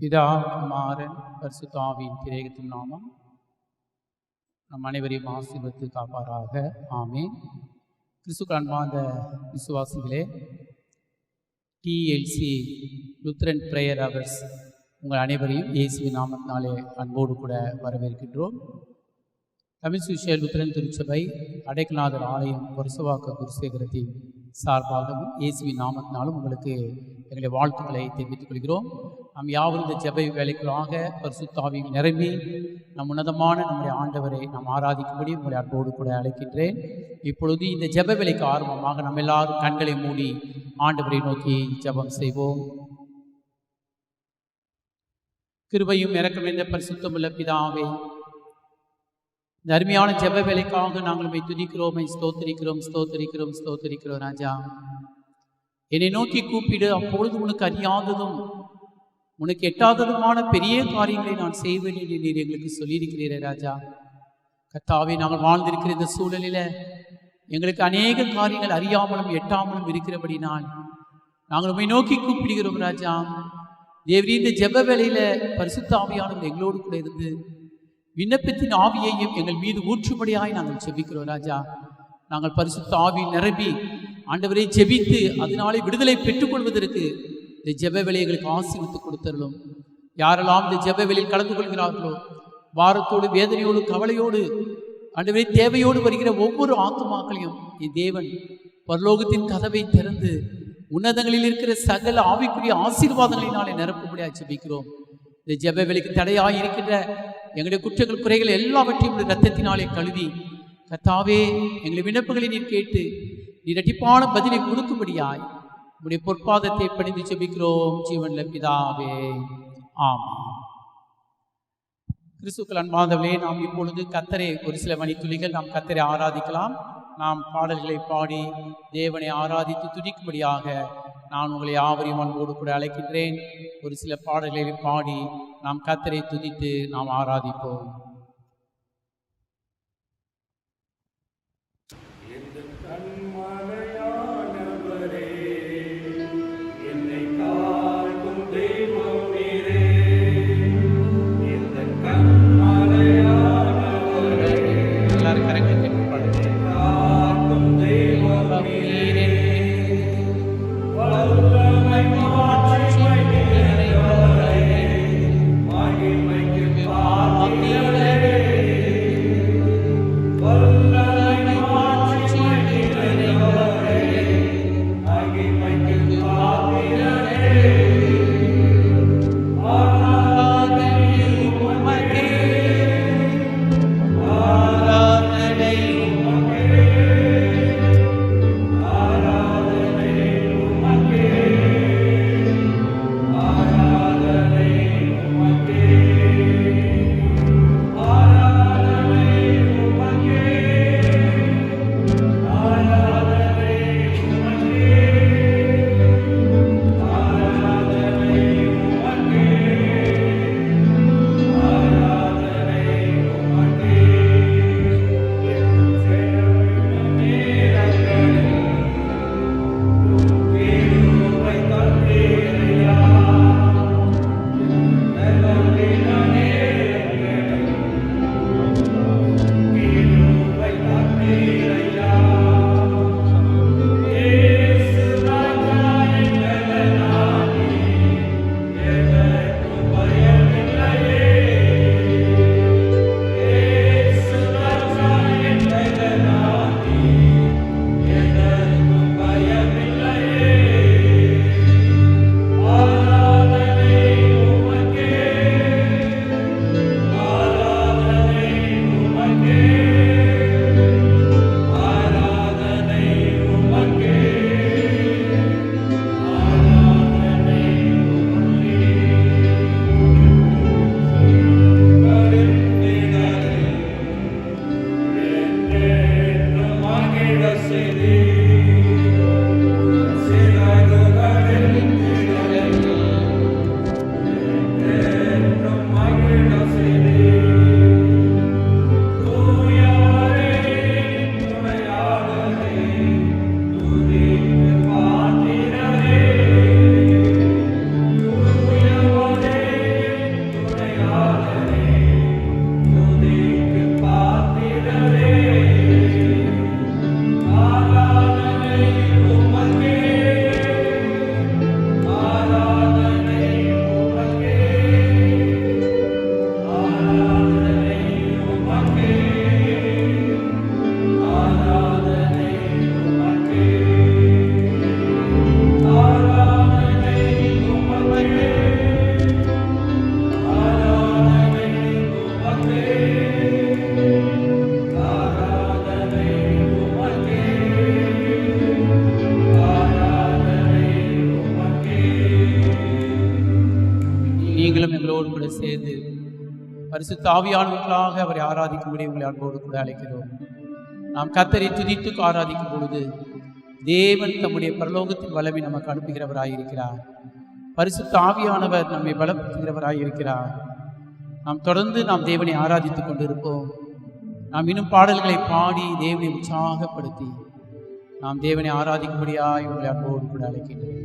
பிதா குமாரன் பரிசுத்த ஆவியின் திரேகத்தின் நாமம் நம் அனைவரையும் ஆசீர்வதித்து காப்பாராக. ஆமென். கிறிஸ்துவுக்குள் அன்பார்ந்த விசுவாசிகளே, டிஎல்சி லுத்ரன் பிரேயர் ஹவர்ஸ் உங்கள் அனைவரையும் இயேசுவின் நாமத்தினாலே அன்போடு கூட வரவேற்கின்றோம். தமிழ் சுவிசேஷ லுத்ரன் திருச்சபை அடைக்கநாதர் ஆலயம் பொருசவாக்க குருசேகரத்தின் சார்பாகவும் இயேசுவின் நாமத்தினாலும் உங்களுக்கு எங்களுடைய வாழ்த்துக்களை தெரிவித்துக் கொள்கிறோம். நாம் யாவரும் இந்த ஜெப வேலைகளாக பரிசுத்த ஆவியில் நிரம்பி நம் உன்னதமான நம்முடைய ஆண்டவரை நாம் ஆராதிக்கும்படி உங்களை அன்போடு கூட அழைக்கின்றேன். இப்பொழுது இந்த ஜெப வேலைக்கு ஆரம்பமாக நம்ம எல்லாரும் கண்களை மூடி ஆண்டவரை நோக்கி ஜெபம் செய்வோம். கிருபையும் இரக்கமிருந்த பரிசுத்தமுள்ள பிதாவே, இந்த அருமையான ஜெப வேலைக்காக நாங்கள் உம்மை துதிக்கிறோம், ஸ்தோத்தரிக்கிறோம் ராஜா. என்னை நோக்கி கூப்பிடு, அப்பொழுது உனக்கு அறியாததும் உனக்கு எட்டாததுமான பெரிய காரியங்களை நான் செய்வேன் என்று நீர் எங்களுக்கு சொல்லியிருக்கிறீரே ராஜா. கர்த்தாவே, நாங்கள் வாழ்ந்திருக்கிற இந்த சூழலில் எங்களுக்கு அநேக காரியங்கள் அறியாமலும் எட்டாமலும் இருக்கிறபடினால் நாங்கள் உம்மை நோக்கி கூப்பிடுகிறோம் ராஜா. தேவரீ, இந்த ஜெப வேளையில பரிசுத்த ஆவியானவர் எங்களோடு கூட இருந்து விண்ணப்பத்தின் ஆவியையும் எங்கள் மீது ஊற்றும்படியாய் நாங்கள் ஜெபிக்கிறோம் ராஜா. நாங்கள் பரிசுத்த ஆவியில் நிரம்பி ஆண்டவரை ஜெபித்து அதனாலே விடுதலை பெற்றுக்கொள்வதற்கு இந்த ஜெப வேளையை எங்களுக்கு ஆசீர்வதித்து கொடுத்தருளும். யாரெல்லாம் இந்த ஜெப வேளையில் கலந்து கொள்கிறார்களோ, வாரத்தோடு வேதனையோடு கவலையோடு ஆண்டவரை தேவையோடு வருகிற ஒவ்வொரு ஆத்துமாக்களையும் என் தேவன் பரலோகத்தின் கதவை திறந்து உன்னதங்களில் இருக்கிற சகல ஆவிக்குரிய ஆசீர்வாதங்களினாலே நிரப்பும்படியாக ஜெபிக்கிறோம். இந்த ஜெப வேளைக்கு தடையாய் இருக்கின்ற எங்களுடைய குற்றங்கள் குறைகள் எல்லாவற்றையும் இரத்தத்தினாலே கழுவி கர்த்தாவே, எங்களுடைய விண்ணப்பங்களை நீர் கேட்டு நீர் இரட்டிப்பான பதிலை கொடுக்கும்படியாய் உங்களுடைய பொற்பாதத்தை பணிந்து ஜெபிக்கிறோம் ஜீவன்ல பிதாவே. ஆமென். கிறிஸ்துவுக்குள் அன்பார்ந்தவர்களே, நாம் இப்பொழுது கர்த்தரை ஒரு சில மணித்துளிகள் நாம் கர்த்தரை ஆராதிக்கலாம். நாம் பாடல்களை பாடி தேவனை ஆராதித்து துதிக்கும்படியாக நான் உங்களை யாவரையும் அன்போடு கூட அழைக்கின்றேன். ஒரு சில பாடல்களை பாடி நாம் கர்த்தரை துதித்து நாம் ஆராதிப்போம். Amen. கூட சேர்ந்து பரிசுத்த ஆவியானவர்களாக அவரை ஆராதிக்கும்படி உங்களை அன்போடு கூட அழைக்கிறோம். நாம் கர்த்தரை துதித்து ஆராதிக்கும் பொழுது தேவன் தம்முடைய பரலோகத்தின் வல்லமை நமக்கு அனுப்புகிறவராயிருக்கிறார். பரிசுத்த ஆவியானவர் நம்மை பலப்படுத்துகிறவராயிருக்கிறார். நாம் தொடர்ந்து தேவனை ஆராதித்துக் கொண்டிருப்போம். நாம் இன்னும் பாடல்களை பாடி தேவனை உற்சாகப்படுத்தி நாம் தேவனை ஆராதிக்கும்படியாய் உங்களை அன்போடு கூட அழைக்கின்றேன்.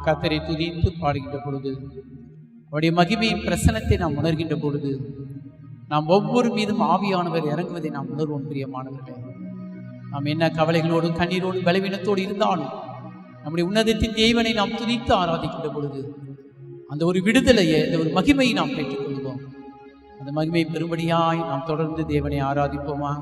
கர்த்தரை துதித்து பாடுகின்ற பொழுது அவருடைய மகிமையின் பிரசனத்தை நாம் உணர்கின்ற பொழுது நாம் ஒவ்வொரு மீதும் ஆவியானவர் இறங்குவதை நாம் உணர்வோம். பிரியமானவர்களே, நாம் என்ன கவலைகளோடும் கண்ணீரோடும் பலவீனத்தோடு இருந்தாலும் நம்முடைய உன்னதத்தின் தேவனை நாம் துதித்து ஆராதிக்கின்ற பொழுது அந்த ஒரு விடுதலையை, அந்த ஒரு மகிமையை நாம் பெற்றுக்கொள்வோம். அந்த மகிமை பெரும்படியாய் நாம் தொடர்ந்து தேவனை ஆராதிப்போமா?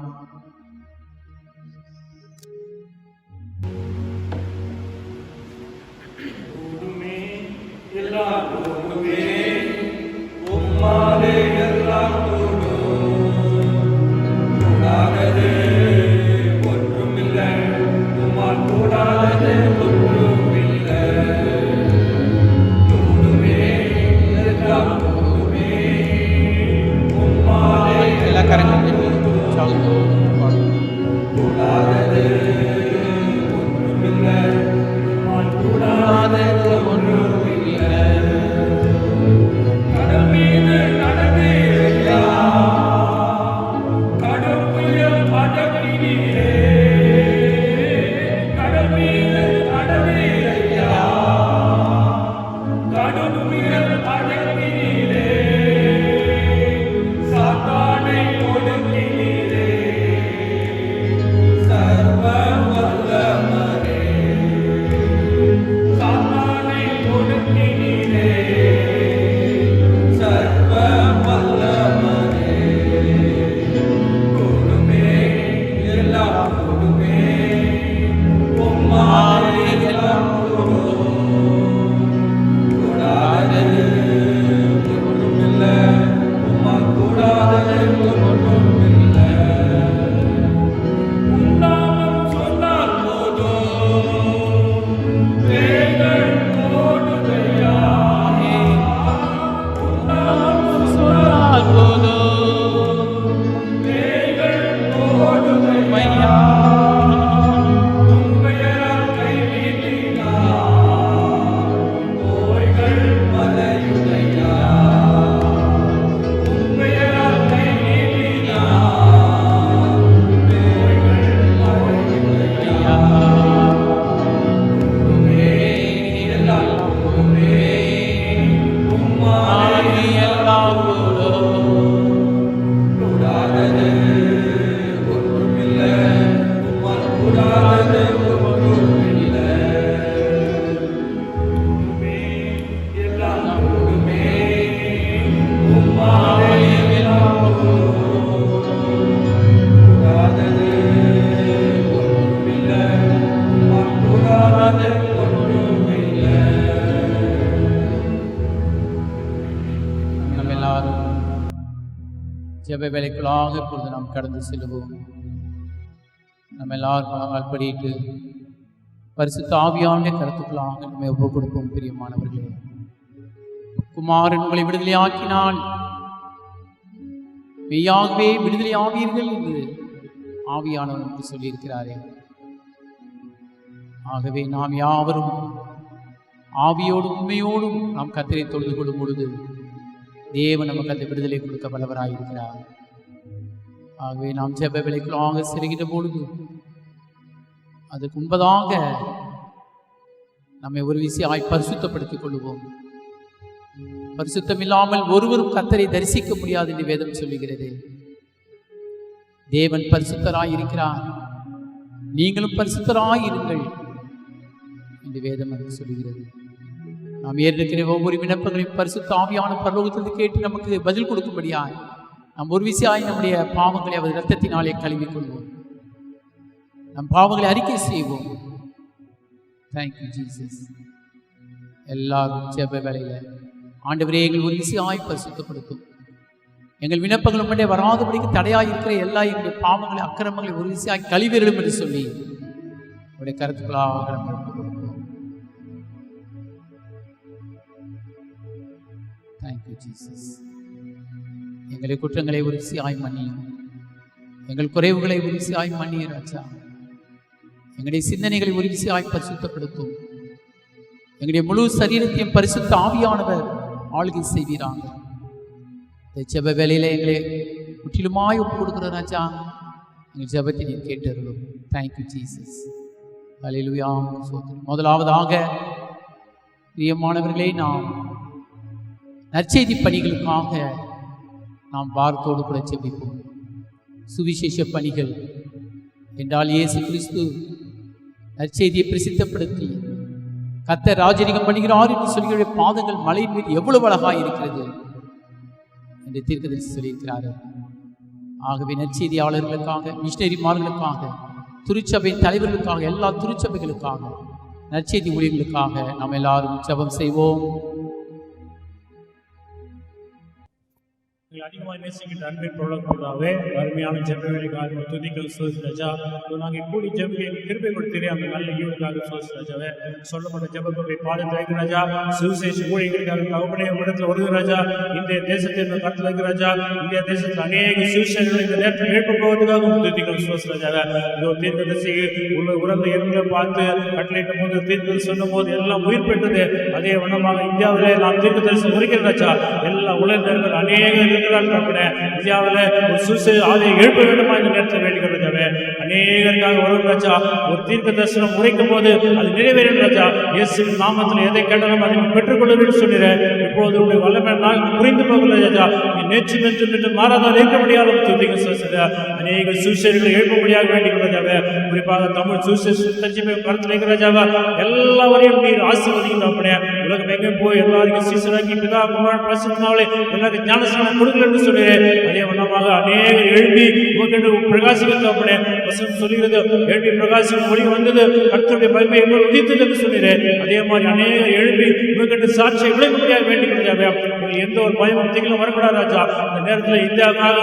எல்லா கரங்களும் ஜெப வேலைக்குள்ளாக இப்பொழுது நாம் கடந்து செல்வோம். நம்ம எல்லாரும் முழங்கால் படியிட்டு பரிசுத்த ஆவியானுடைய கருத்துக்களாக நம்மை ஒப்புக் கொடுப்போம். பிரியமானவர்களே, குமாரன் உங்களை விடுதலை ஆக்கினால் மெய்யாகவே விடுதலை ஆவீர்கள் என்று ஆவியானவர் என்று சொல்லியிருக்கிறாரே. ஆகவே நாம் யாவரும் ஆவியோடும் உண்மையோடும் நாம் கர்த்தரை தொழுது கொள்ளும் பொழுது தேவன் நமக்கு அந்த விடுதலை கொடுக்க வல்லவராயிருக்கிறார். ஆகவே நாம் ஜெப வேலைக்குள்ளாக செல்கின்ற பொழுது அதுக்கு முன்பதாக நம்மை ஒரு விசையாய் பரிசுத்தப்படுத்திக் கொள்வோம். பரிசுத்தம் இல்லாமல் ஒருவரும் கர்த்தரை தரிசிக்க முடியாது என்று வேதம் சொல்லுகிறது. தேவன் பரிசுத்தராய் இருக்கிறார், நீங்களும் பரிசுத்தராய் இருங்கள் என்று வேதம் நமக்கு சொல்லுகிறது. நாம் ஏற்கிற ஒவ்வொரு விண்ணப்பங்களையும் பரிசுத்த ஆவியான பரலோகத்திலிருந்து கேட்டு நமக்கு பதில் கொடுக்கும்படியாய் நாம் ஒரு விசையாய் நம்முடைய பாவங்களை அவர் இரத்தத்தினாலே கழுவிக் கொள்வோம். நம் பாவங்களை அறிக்கை செய்வோம். Thank you Jesus. எல்லாரும் ஜெப வேளையில ஆண்டவரே எங்கள் ஒரு விசையாய் பரிசுத்தப்படுத்தும். எங்கள் விண்ணப்பங்கள் முன்னே வராதபடிக்கு தடையாய் இருக்கிற எல்லா எங்களுடைய பாவங்களை அக்கிரமங்களை ஒரு விசையாய் கழுவிடும் என்று சொல்லி உடைய கருத்துக்களாக நம்ம தேங்க்யூ ஜீசஸ். எங்களை குற்றங்களை ஒரு விசையாய் மன்னியும், எங்கள் குறைவுகளை ஒரு விசையாய் மன்னிய ராஜா. எங்களுடைய சிந்தனைகளை ஒரு விசையாய் பரிசுத்தப்படுத்தும். எங்களுடைய முழு சரீரத்தையும் பரிசுத்த ஆவியானவர் ஆளுகை செய்வீராங்க. இந்த ஜெப வேலையில எங்களை முற்றிலுமாய் ஒப்பு கொடுக்கிற ராஜா, எங்கள் ஜெபத்தை நீர் கேட்டருளும். Thank you Jesus. ஹல்லேலூயா. முதலாவதாக பிரியமானவர்களே, நாம் நற்செய்தி பணிகளுக்காக நாம் வார்த்தோடு கூட ஜெபிப்போம். சுவிசேஷ பணிகள் என்றால் இயேசு கிறிஸ்து நற்செய்தியை பிரசித்தப்படுத்தி கர்த்தர் ராஜரீகம் பண்ணுகிறார் என்று சொல்கிற பாதங்கள் மலையின் மீது எவ்வளவு அழகாய் இருக்கிறது என்று தீர்க்கதரிசி சொல்லியிருக்கிறார்கள். ஆகவே நற்செய்தியாளர்களுக்காக, மிஷனரிமார்களுக்காக, திருச்சபை தலைவர்களுக்காக, எல்லா திருச்சபைகளுக்காக, நற்செய்தி ஊழியர்களுக்காக நாம் எல்லாரும் ஜெபம் செய்வோம். அதிகமாக நேசிக்கின்ற அன்பின் பொருளாதாவே அருமையான ஜெபவேலைக்காக துதிகள் சோசிராஜா. நாங்கள் கூடி ஜெபிக்க கிருபை கொடுத்தீரே அந்த நல்ல ஈவுக்காக சோசிராஜாவே. சொல்லப்பட்ட ஜெபத்தை பாதத்தில் வைக்க ராஜா. சுவிசேஷ ஊழியர்களுக்காக தகப்பனே இடத்துல வருது ராஜா. இந்திய தேசத்தை கருத்தில் வைக்க ராஜா. இந்திய தேசத்தில் அநேக சுவிசேஷங்கள் இந்த நேரத்தில் எழுப்ப போவதற்காக துதிகள் சோசிராஜாவே. இதோ தீர்க்கதரிசி உள்ள உறந்த எங்களை பார்த்து கட்டளையிட்ட போது தீர்க்கதரிசி சொன்ன போது எல்லாம் உயிர் பெற்றது. அதே வண்ணமாக இந்தியாவிலே நாம் தீர்க்கதரிசி உரைக்கிற ராஜா. எல்லா உலகத்தில் அநேக இந்தியாவில் ஒரு சுவிசேஷ ஆலையை எழுப்ப வேண்டுமா இந்த நேரத்தில் வேண்டிக்கிறதாவே. அநேகருக்காக வரும் ராஜா. ஒரு தீர்க்க தரிசனம் உரைக்கும் போது அது நிறைவேறும் ராஜா. இயேசுவின் நாமத்தில் எதை கேட்டாலும் அதை பெற்றுக்கொள்ளுன்னு சொல்லிடுறேன். இப்போது உடைய வல்லமை நாங்கள் புரிந்து போகல ராஜா. நீ நேற்று நின்று மாறாதான் இருக்க முடியாத துதிக்க சொல்லுற அநேக சுவிசேஷர்களை எழுப்ப முடியாது வேண்டிக்கிறதாவே. குறிப்பாக தமிழ் சுவிசேஷ கருத்தில் வைக்கிற ராஜாவா. எல்லாவரையும் நீர் ஆசீர்வதிக்கிறோம். உலகம் எங்கே போய் எல்லாருக்கும் சீசனாக்கி பிதா குமாரன் பரிசுத்தனாலே எல்லாருக்கும் ஞானஸ்நானம் கொடுக்கல என்று சொல்லுகிறேன். அதே வண்ணமாக அநேகர் எழுப்பி உமக்கென்று பிரகாசிக்கிறோம். வசனம் சொல்லுகிறது, எழுப்பி பிரகாசிக்கும் ஒளி வந்தது, கர்த்தருடைய மகிமை எங்கள் உதித்தது என்று சொல்லுகிறேன். அதே மாதிரி அநேகர் எழுப்பி உமக்கென்று சாட்சியை விளைக்க முடியாது வேண்டிக்கிறதா. எந்த ஒரு பயமும் திகிலும் வரக்கூடாது ராஜா. இந்த நேரத்தில் இந்தியாவுக்காக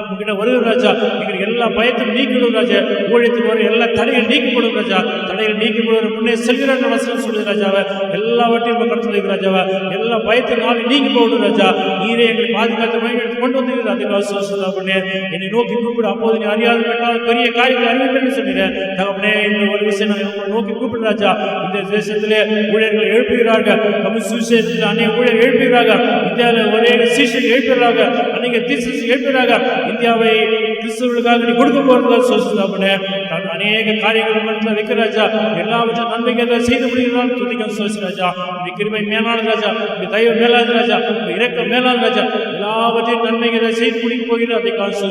உங்ககிட்ட வருகிற ராஜா. நீங்கள் எல்லா பயத்தையும் நீக்கிடும் ராஜா. ஊழியத்துக்கு வர எல்லா தடைகள் நீக்கப்படும் ராஜா. தடைகள் நீக்கப்படுவதற்கு முன்னே செல்கிற வசனம் சொல்லுது ராஜாவை. எல்லாவற்றையும் கருத்து ராஜாவா. எல்லா பயத்தையும் நாளை நீக்கி போகணும் ராஜா. நீரே எங்களை பாதுகாத்து கொண்டு வந்து என்னை நோக்கி கூப்பிடு, அப்போது நீ அறியாது பெரிய காரியத்தை அறிவிப்பேன்னு சொல்லிடுறேன். தகவனே இந்த ஒரு விஷயம் நான் நோக்கி கூப்பிடு ராஜா. இந்த தேசத்திலே ஊழியர்கள் எழுப்புகிறார்கள். தமிழ் சுவிசேஷத்தில் அநேக ஊழியர் எழுப்புகிறார்கள். இந்தியாவில் ஒரே சீஷர்கள் எழுப்புகிறார்கள். அநேக தீர்க்கதரிசி எழுப்புகிறார்கள். இந்தியாவை கிறிஸ்தவர்களுக்காக நீ கொடுக்க போறதுக்காக சோசித்தாப்பனே. அநேக காரியங்கள் வைக்க ராஜா. எல்லாவற்றும் நன்மைக்கு செய்து முடிகிறான் துதிக்க சோசி ராஜா. இந்த கிருபை மேலான ராஜா. இந்த தயவு மேலான ராஜா. இந்த இரக்கம் மேலான ராஜா. எல்லாவற்றையும் நன்மைகளை செய்து முடிக்க போகிறது. அதை காசு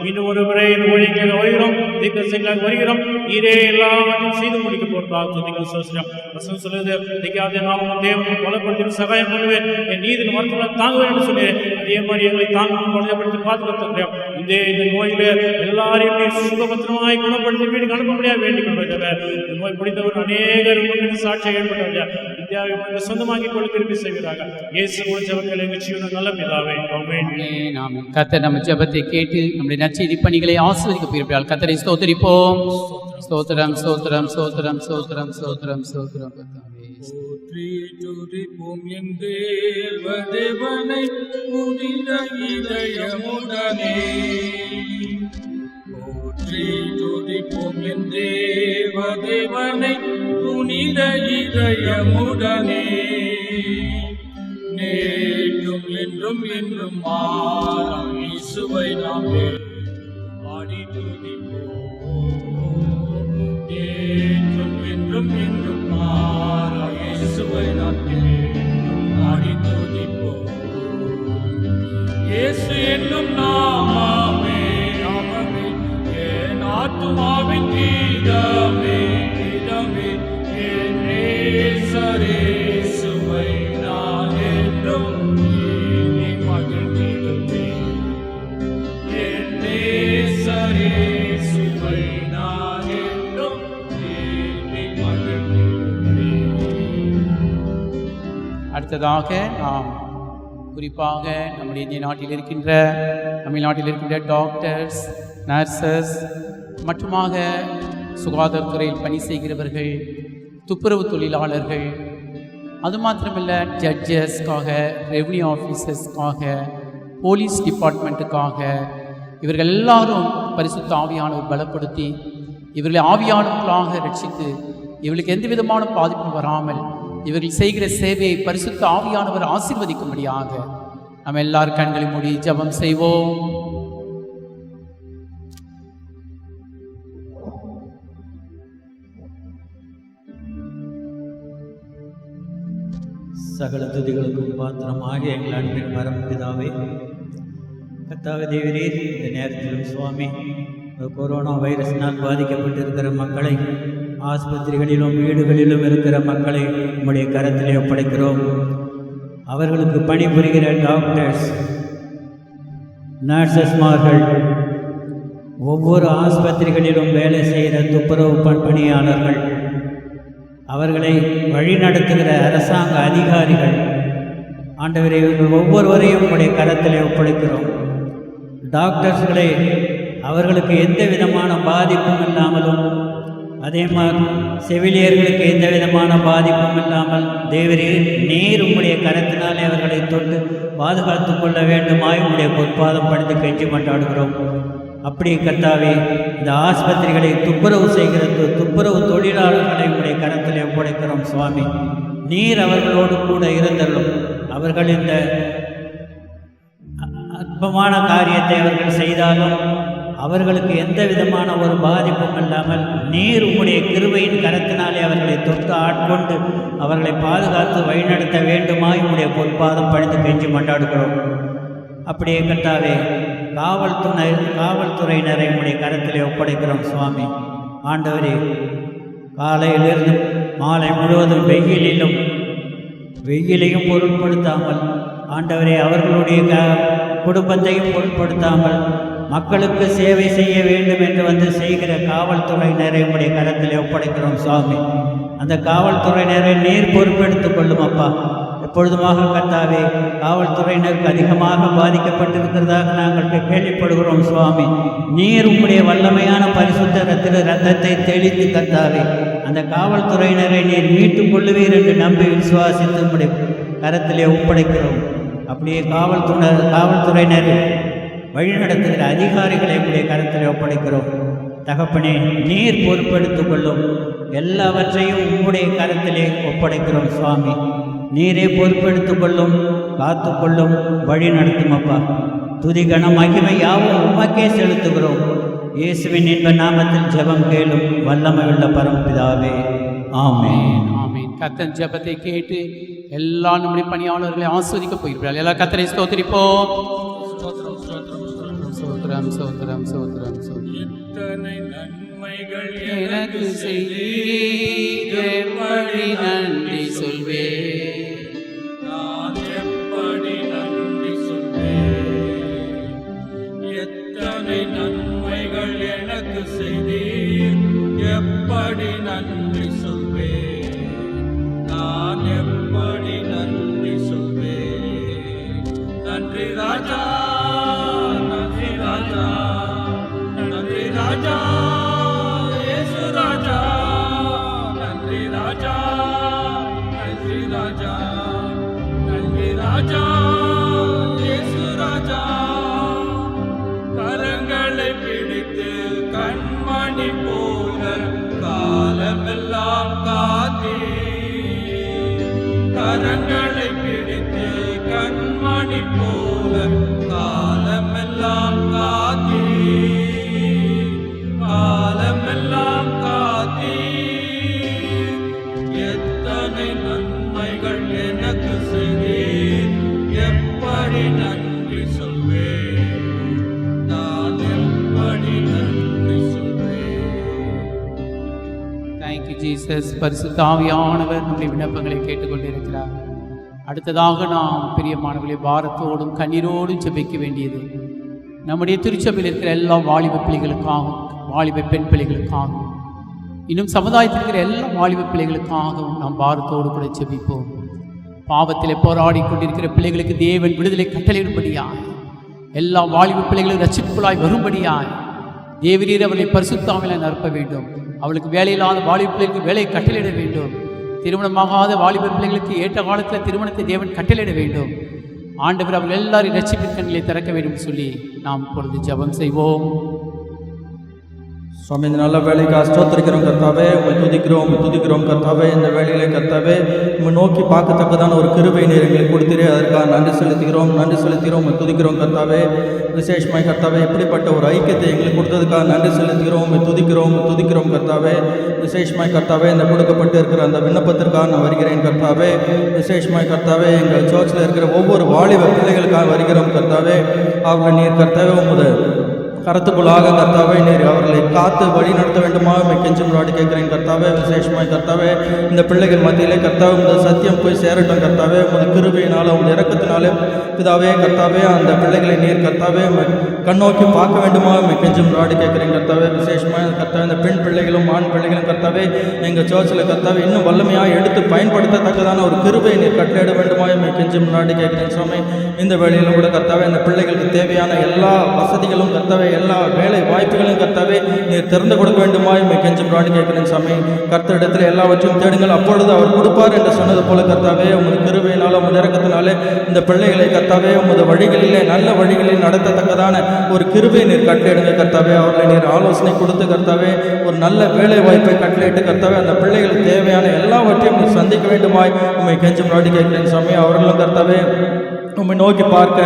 இன்னும் ஒரு முறை ஊழியர்களாக வருகிறோம், தீர்க்கதரிசிகளாக வருகிறோம். நீரே எல்லாவற்றையும் செய்து முடிக்க போறதா துதிக்க சோசியம். வசனம் சொல்லுது, திக்காத நாமும் தேவனும் பலப்படுத்தி சகாயம் பண்ணுவேன், என் நீதியின் மரத்துல தாங்குவேன் என்று சொன்னேன். அதே மாதிரி எங்களை தாங்கும் பலப்படுத்தி பாதுகாத்துக்கிறோம். இந்த நோயில எல்லாரையும் சுகபத்திரமாய் குணம் குணப்படுத்தி வீட்டுக்கு அனுப்ப முடியாது வேண்டிக் கொள்வார். நோய் பிடித்தவர் அநேகர் உங்களுக்கு சாட்சியாக ஏற்பட்டவர் இந்தியாவை உங்களுக்கு சொந்தமாக்கி கொள்ள திருப்பி செய்கிறாங்க. இயேசு மூலம் ஜெபங்களை நிச்சயம் நல்ல பிதாவே. ஆமென். ஆமென். கர்த்தர் நம்ம ஜெபத்தை கேட்டு நம்முடைய நற்செய்தி பணிகளை ஆசீர்வதிக்க போகிறார். கர்த்தரை ஸ்தோத்திரிப்போம். ஸ்தோத்திரம் ஸ்தோத்திரம் ஸ்தோத்திரம் ஸ்தோத்திரம் ஸ்தோத்திரம் ஸ்தோத்திரம். போற்றி துதிப்போம் என் தேவனை புனித இதயமுடனே. போற்றி துதிப்போம் என் தேவனை புனித இதயமுடனே. நேற்றும் என்றும் என்றும் மாறாம் இயேசுவை நாம் பாடி துதிப்போம். நேற்றும் என்றும் என்றும் மாறாம் இயேசுவை நாம் பாடி துதிப்போம். இயேசு என்னும் நாமமே நாமமே என் ஆத்துமாவின் கீதமே கீதமே. என் நேசரேசுவை நான் என்றும் எண்ணி மகிழ்ந்திடுவேன். என் நேசரேசுவை நான் என்றும் எண்ணி மகிழ்ந்திடுவேன். அடுத்ததாக நாம் குறிப்பாக நம்முடைய இந்திய நாட்டில் இருக்கின்ற தமிழ்நாட்டில் இருக்கின்ற டாக்டர்ஸ், நர்சஸ் மற்றுமாக சுகாதாரத்துறையில் பணி செய்கிறவர்கள், துப்புரவு தொழிலாளர்கள், அது மாத்திரமில்லை ஜட்ஜஸ்க்காக, ரெவன்யூ ஆஃபீஸர்ஸ்க்காக, போலீஸ் டிபார்ட்மெண்ட்டுக்காக இவர்கள் எல்லாரும் பரிசுத்த ஆவியானவர் பலப்படுத்தி இவர்களை ஆவியானவர்களாக ரட்சித்து இவர்களுக்கு எந்த விதமான பாதிப்பும் வராமல் இவர்கள் செய்கிற சேவையை பரிசுத்த ஆவியானவர் ஆசீர்வதிக்கும்படியாக நம்ம எல்லாரும் கண்களை மூடி ஜெபம் செய்வோம். சகல துதிகளுக்கும் பாத்திரமாக எங்கள் அன்பின் பரமபிதாவே, கர்த்தாவே தேவரீர், இந்த நேரத்திலும் சுவாமி கொரோனா வைரஸினால் பாதிக்கப்பட்டிருக்கிற மக்களை, ஆஸ்பத்திரிகளிலும் வீடுகளிலும் இருக்கிற மக்களை உம்முடைய கரத்திலே ஒப்படைக்கிறோம். அவர்களுக்கு பணிபுரிகிற டாக்டர்ஸ், நர்சஸ்மார்கள், ஒவ்வொரு ஆஸ்பத்திரிகளிலும் வேலை செய்கிற துப்புரவு பணியாளர்கள், அவர்களை வழிநடத்துகிற அரசாங்க அதிகாரிகள், ஆண்டவரே இவர்கள் ஒவ்வொருவரையும் உடைய கரத்திலே ஒப்படைக்கிறோம். டாக்டர்ஸ்களை அவர்களுக்கு எந்த விதமான பாதிப்பும் இல்லாமலும், அதே மாதிரி செவிலியர்களுக்கு எந்த விதமான பாதிப்பும் இல்லாமல் தேவரீர் நீர் உம்முடைய கரத்தினாலே அவர்களை தொட்டு பாதுகாத்து கொள்ள வேண்டுமாய் உம்முடைய பொற்பாதம் பணிந்து கெஞ்சி மன்றாடுகிறோம். அப்படியே கர்த்தாவே, இந்த ஆஸ்பத்திரிகளை துப்புரவு செய்கிற துப்புரவு தொழிலாளர்களை உடைய கரத்திலே ஒப்படைக்கிறோம். சுவாமி நீர் அவர்களோடு கூட இருந்தள்ளும். அவர்கள் இந்த அற்பமான காரியத்தை அவர்கள் செய்தாலும் அவர்களுக்கு எந்த விதமான ஒரு பாதிப்பும் இல்லாமல் நீர் உம்முடைய கிருபையின் கரத்தினாலே அவர்களை தொட்டு ஆட்கொண்டு அவர்களை பாதுகாத்து வழிநடத்த வேண்டுமாய் உம்முடைய பொற்பாதம் பணிந்து கெஞ்சி மன்றாடுகிறோம். அப்படியே கர்த்தாவே, காவல்துறையினரை உம்முடைய கரத்திலே ஒப்படைக்கிறோம். சுவாமி ஆண்டவரே, காலையிலிருந்து மாலை முழுவதும் வெயிலையும் பொருட்படுத்தாமல், ஆண்டவரே அவர்களுடைய குடும்பத்தையும் பொருட்படுத்தாமல் மக்களுக்கு சேவை செய்ய வேண்டும் என்று வந்து செய்கிற காவல்துறையினரை உடைய கரத்திலே ஒப்படைக்கிறோம். சுவாமி அந்த காவல்துறையினரை நீர் பொறுப்பெடுத்துக் கொள்ளும். அப்பா, எப்பொழுதுமாக கர்த்தாவே, காவல்துறையினருக்கு அதிகமாக பாதிக்கப்பட்டிருக்கிறதாக நாங்கள் கேள்விப்படுகிறோம். சுவாமி நீர் உம்முடைய வல்லமையான பரிசுத்த இரத்தத்தை தெளித்து கர்த்தாவே, அந்த காவல்துறையினரை நீர் மீட்டுக் கொள்ளுவீர் என்று நம்பி விசுவாசித்து உம்முடைய கரத்திலே ஒப்படைக்கிறோம். அப்படியே காவல்துறையினர் வழிநடத்துகிற அதிகாரிகளை உடைய கரத்திலே ஒப்படைக்கிறோம். தகப்பனே, நீர் பொறுப்பெடுத்துக் கொள்ளும். எல்லாவற்றையும் உம்முடைய கரத்திலே ஒப்படைக்கிறோம். சுவாமி நீரே பொறுப்பெடுத்துக் கொள்ளும், காத்து கொள்ளும், வழி நடத்தும். அப்பா, துதிகன மகிமை யாவும் உமக்கே செலுத்துகிறோம். இயேசுவின் இன்ப நாமத்தில் ஜெபம் கேளும் வல்லமையுள்ள பரமபிதாவே, ஆமென். ஆமென். கர்த்தர் ஜெபத்தை கேட்டு எல்லா நம்முடைய பணியாளர்களை ஆஸ்வதிக்க போயிருக்கிறார்கள். எல்லா கர்த்தரை ஸ்தோத்திரிப்போம். சோத்திரம் சோத்திரம் சோத்திரம் சோத்திரம். இத்தனை நன்மைகள் எனக்கு செய்தி நன்றி சொல்வே, நான் எப்படி நன்றி சொல்வேன். எத்தனை நன்மைகள் எனக்கு செய்தீர், எப்படி நன்றி சொல்வேன், நான் எப்படி நன்றி சொல்வேன். நன்றி ராஜா, நன்றி ராஜா, நன்றி ராஜா, இயேசு ராஜா, நன்றி ராஜா, நன்றி ராஜா, நன்றி ராஜா, இயேசு ராஜா. கரங்களை பிடித்து கண்மணி போல காலமெல்லாம் காத்தீர், கரங்களை பிடித்து கண்மணி போல காலமெல்லாம் காத்தீர், காலமெல்லாம் காத்தீர். எத்தனை நன்மைகள் எனக்கு செய்தீர், எப்படி நன்றி சொல்வேன், நான் எப்படி நன்றி சொல்வேன். Thank you Jesus. பரிசுத்த ஆவியானவர் நம்முடைய விண்ணப்பங்களை கேட்டுக்கொண்டிருக்கிறார். அடுத்ததாக நாம் பிரியமானவர்களை பாரத்தோடும் கண்ணீரோடும் ஜெபிக்க வேண்டியது நம்முடைய திருச்சபையில் இருக்கிற எல்லா வாலிப பிள்ளைகளுக்காகவும், வாலிப பெண் பிள்ளைகளுக்காகவும், இன்னும் சமுதாயத்தில் இருக்கிற எல்லா வாலிப பிள்ளைகளுக்காகவும் நாம் பாரத்தோடு கூட ஜெபிப்போம். பாவத்திலே போராடி கொண்டிருக்கிற பிள்ளைகளுக்கு தேவன் விடுதலை கட்டளையிடும்படியாய், எல்லா வாலிப பிள்ளைகளும் ரட்சிப்புகளாய் வரும்படியாய் தேவரீர் அவர்களை பரிசுத்தாவில நிரப்ப வேண்டும். அவளுக்கு வேலையில்லாத வாலிப பிள்ளைகளுக்கு வேலையை கட்டளையிட வேண்டும். திருமணமாகாத வாலிப பிள்ளைகளுக்கு ஏற்ற காலத்தில் திருமணத்தை தேவன் கட்டளையிட வேண்டும். ஆண்டவர் அவர்கள் எல்லாரும் ரட்சிப்பின் கண்களை திறக்க வேண்டும் சொல்லி நாம் இப்பொழுது ஜெபம் செய்வோம். சுவாமி, இந்த நல்ல வேலைக்காக ஸ்தோத்திரிக்கிறோம் கர்த்தாவே, உம்மை துதிக்கிறோம் கர்த்தாவே. இந்த வேலையிலே கர்த்தாவே உம்மை நோக்கி பார்க்கத்தக்கதான ஒரு கிருபை நீர் எங்களுக்கு கொடுத்தீரே, அதற்காக நன்றி செலுத்துகிறோம், உம்மை துதிக்கிறோம் கர்த்தாவே. விசேஷமாய் கர்த்தாவே இப்படிப்பட்ட ஒரு ஐக்கியத்தை எங்களுக்கு கொடுத்ததுக்காக நன்றி செலுத்துகிறோம், உம்மை துதிக்கிறோம் கர்த்தாவே. விசேஷமாய் கர்த்தாவே இந்த கொடுக்கப்பட்டு இருக்கிற அந்த விண்ணப்பத்திற்காக நான் வருகிறேன் கர்த்தாவே. விசேஷமாய் கர்த்தாவே எங்கள் சர்ச்சில் இருக்கிற ஒவ்வொரு வாலிப பிள்ளைகளுக்காக வருகிறோம் கர்த்தாவே. அவர்களை நீர் கர்த்தாவே உமது கரத்துக்குள்ளாக கர்த்தாவே நீர் அவர்களை காத்து வழி நடத்த வேண்டுமா கெஞ்சி முன்னாடி கேட்கிறேன் கர்த்தாவே. விசேஷமாய் கர்த்தாவே இந்த பிள்ளைகள் மத்தியிலே கர்த்தாவே உமது சத்தியம் போய் சேரட்டும் கர்த்தாவே. உமது கிருபையினால உமது இரக்கத்தினாலே பிதாவே கர்த்தாவே அந்த பிள்ளைகளை நீர் கர்த்தாவே கண்ணோக்கி பார்க்க வேண்டுமா கெஞ்சி முன்னாடி கேட்கிறேன் கர்த்தாவே. விசேஷமாக கர்த்தாவே இந்த பெண் பிள்ளைகளும் ஆண் பிள்ளைகளும் கர்த்தாவே எங்கள் சர்ச்சில் கர்த்தாவே இன்னும் வல்லமையாக எடுத்து பயன்படுத்தத்தக்கதான ஒரு கிருபை நீர் கட்டளையிட வேண்டுமா கெஞ்சி முன்னாடி கேட்கிறேன் சுவாமி. இந்த வேளையிலும் கூட கர்த்தாவே அந்த பிள்ளைகளுக்கு தேவையான எல்லா வசதிகளும் கர்த்தாவே, எல்லா வேலை வாய்ப்புகளையும் கர்த்தாவே நீர் திறந்து கொடுக்க வேண்டுமா கெஞ்சி முன்னாடி கேட்கிறேன் சாமி. கர்த்தரிடத்தில் எல்லாவற்றையும் தேடுங்கள், அப்பொழுது அவர் கொடுப்பார் என்று சொன்னது போல கர்த்தாவே உமது கிருபையினால உமது இரக்கத்தினாலே இந்த பிள்ளைகளை கர்த்தாவே உமது வழிகளிலே நல்ல வழிகளில் நடத்தத்தக்கதான ஒரு கிருபை நீர் கட்டளையிடுங்க கர்த்தாவே. அவர்களை நீர் ஆலோசனை கொடுத்து கர்த்தாவே ஒரு நல்ல வேலை வாய்ப்பை கட்டளையிட்டு கர்த்தாவே அந்த பிள்ளைகளுக்கு தேவையான எல்லாவற்றையும் நீர் சந்திக்க வேண்டுமாய் உம்மை கெஞ்சி முன்னாடி கேட்கிறேன் சாமி. அவர்களும் கர்த்தாவே உம்மை நோக்கி பார்க்க,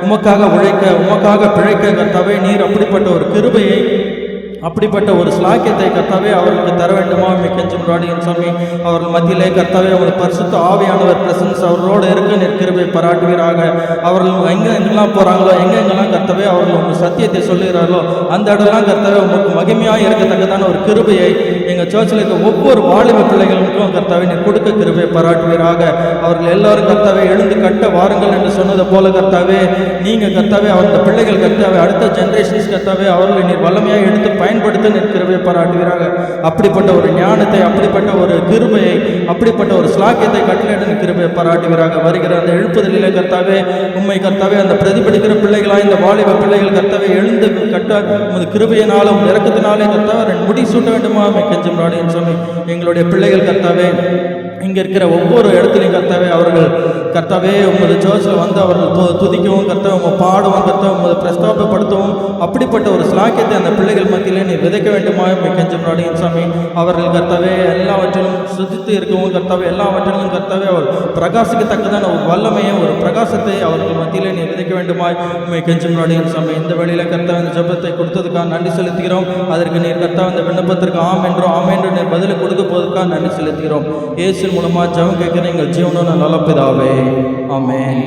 உமக்காக உழைக்க, உமக்காக பிழைக்க கர்த்தாவே நீர் அப்படிப்பட்ட ஒரு கிருபையை, அப்படிப்பட்ட ஒரு ஸ்லாக்கியத்தை கர்த்தாவே அவர்களுக்கு தர வேண்டுமா கெஞ்சி முன்னாடியும் சாமி. அவர்கள் மத்தியிலே கர்த்தாவே ஒரு பரிசுத்த ஆவியானவர் பிரசன்ஸ் அவர்களோடு இருக்க நீர் கிருபை பாராட்டுவீராக. அவர்கள் எங்கெல்லாம் போகிறாங்களோ, எங்கெங்கெல்லாம் கர்த்தாவே அவர்கள் உங்கள் சத்தியத்தை சொல்லுகிறார்களோ அந்த இடம்லாம் கர்த்தாவே உங்களுக்கு மகிமையாக இருக்கத்தக்கதான ஒரு கிருபையை எங்கள் சர்ச்சில் இருக்க ஒவ்வொரு வாலிப பிள்ளைகளுக்கும் கர்த்தாவே நீர் கொடுக்க கிருபை பாராட்டுவீராக. அவர்கள் எல்லாரும் கர்த்தாவே எழுந்து கட்ட வாருங்கள் என்று சொன்னது போல கர்த்தாவே நீங்கள் கர்த்தாவே அந்த பிள்ளைகள் கர்த்தாவே அடுத்த ஜென்ரேஷன்ஸ் கர்த்தாவே அவர்களை நீர் வல்லமையாக எடுத்து பயன்படுத்த நீர் கிருபை பாராட்டுவீராக. அப்படிப்பட்ட ஒரு ஞானத்தை, அப்படிப்பட்ட ஒரு கிருபையை, அப்படிப்பட்ட ஒரு ஸ்லாக்கியத்தை கட்டளையிட கிருபை பாராட்டுவீராக. வருகிற அந்த எழுப்புதலிலே கர்த்தாவே உம்மை கர்த்தாவே அந்த பிரதிபலிக்கிற பிள்ளைகளாய் இந்த வாலிப பிள்ளைகள் கர்த்தாவே எழுந்து கட்ட உமது கிருபையினாலும் இரக்கத்தினாலே கர்த்தாவே முடி சூட்ட வேண்டுமா கெஞ்சி முன்னாடியும் சாமி. எங்களுடைய பிள்ளைகள் கர்த்தாவே இங்கே இருக்கிற ஒவ்வொரு இடத்துலையும் கர்த்தாவே அவர்கள் கர்த்தாவே உமது சர்ச்சில் வந்து அவர்கள் துதிக்கவும் கர்த்தாவே உங்கள் பாடவும் கர்த்தாவே உமது பிரஸ்தாபப்படுத்தவும் அப்படிப்பட்ட ஒரு ஸ்லாக்கியத்தை அந்த பிள்ளைகள் மத்தியிலே நீ விதைக்க வேண்டுமா கெஞ்சி முன்னாடியும் சாமி. அவர்கள் கர்த்தாவே எல்லாவற்றிலும் சுதித்து இருக்கவும் கர்த்தாவே எல்லாவற்றிலும் கர்த்தாவே அவர் பிரகாசிக்கத்தக்கதான ஒரு வல்லமையை, ஒரு பிரகாசத்தை அவர்கள் மத்தியிலே நீ விதைக்க வேண்டுமாய் உண்மை கெஞ்சி முன்னாடியும் சாமி. இந்த வேளையில் கர்த்தாவே இந்த ஜெபத்தை கொடுத்ததுக்காக நன்றி செலுத்துகிறோம். அதற்கு நீர் கர்த்தாவே இந்த விண்ணப்பத்திற்கு ஆம் என்று நீர் பதிலை கொடுக்க போவதற்காக நன்றி செலுத்துகிறோம். இயேசு மூலமாக ஜெபம் கேட்கிற எங்கள் ஜீவனோட நல்ல பிதாவே, ஆமென்.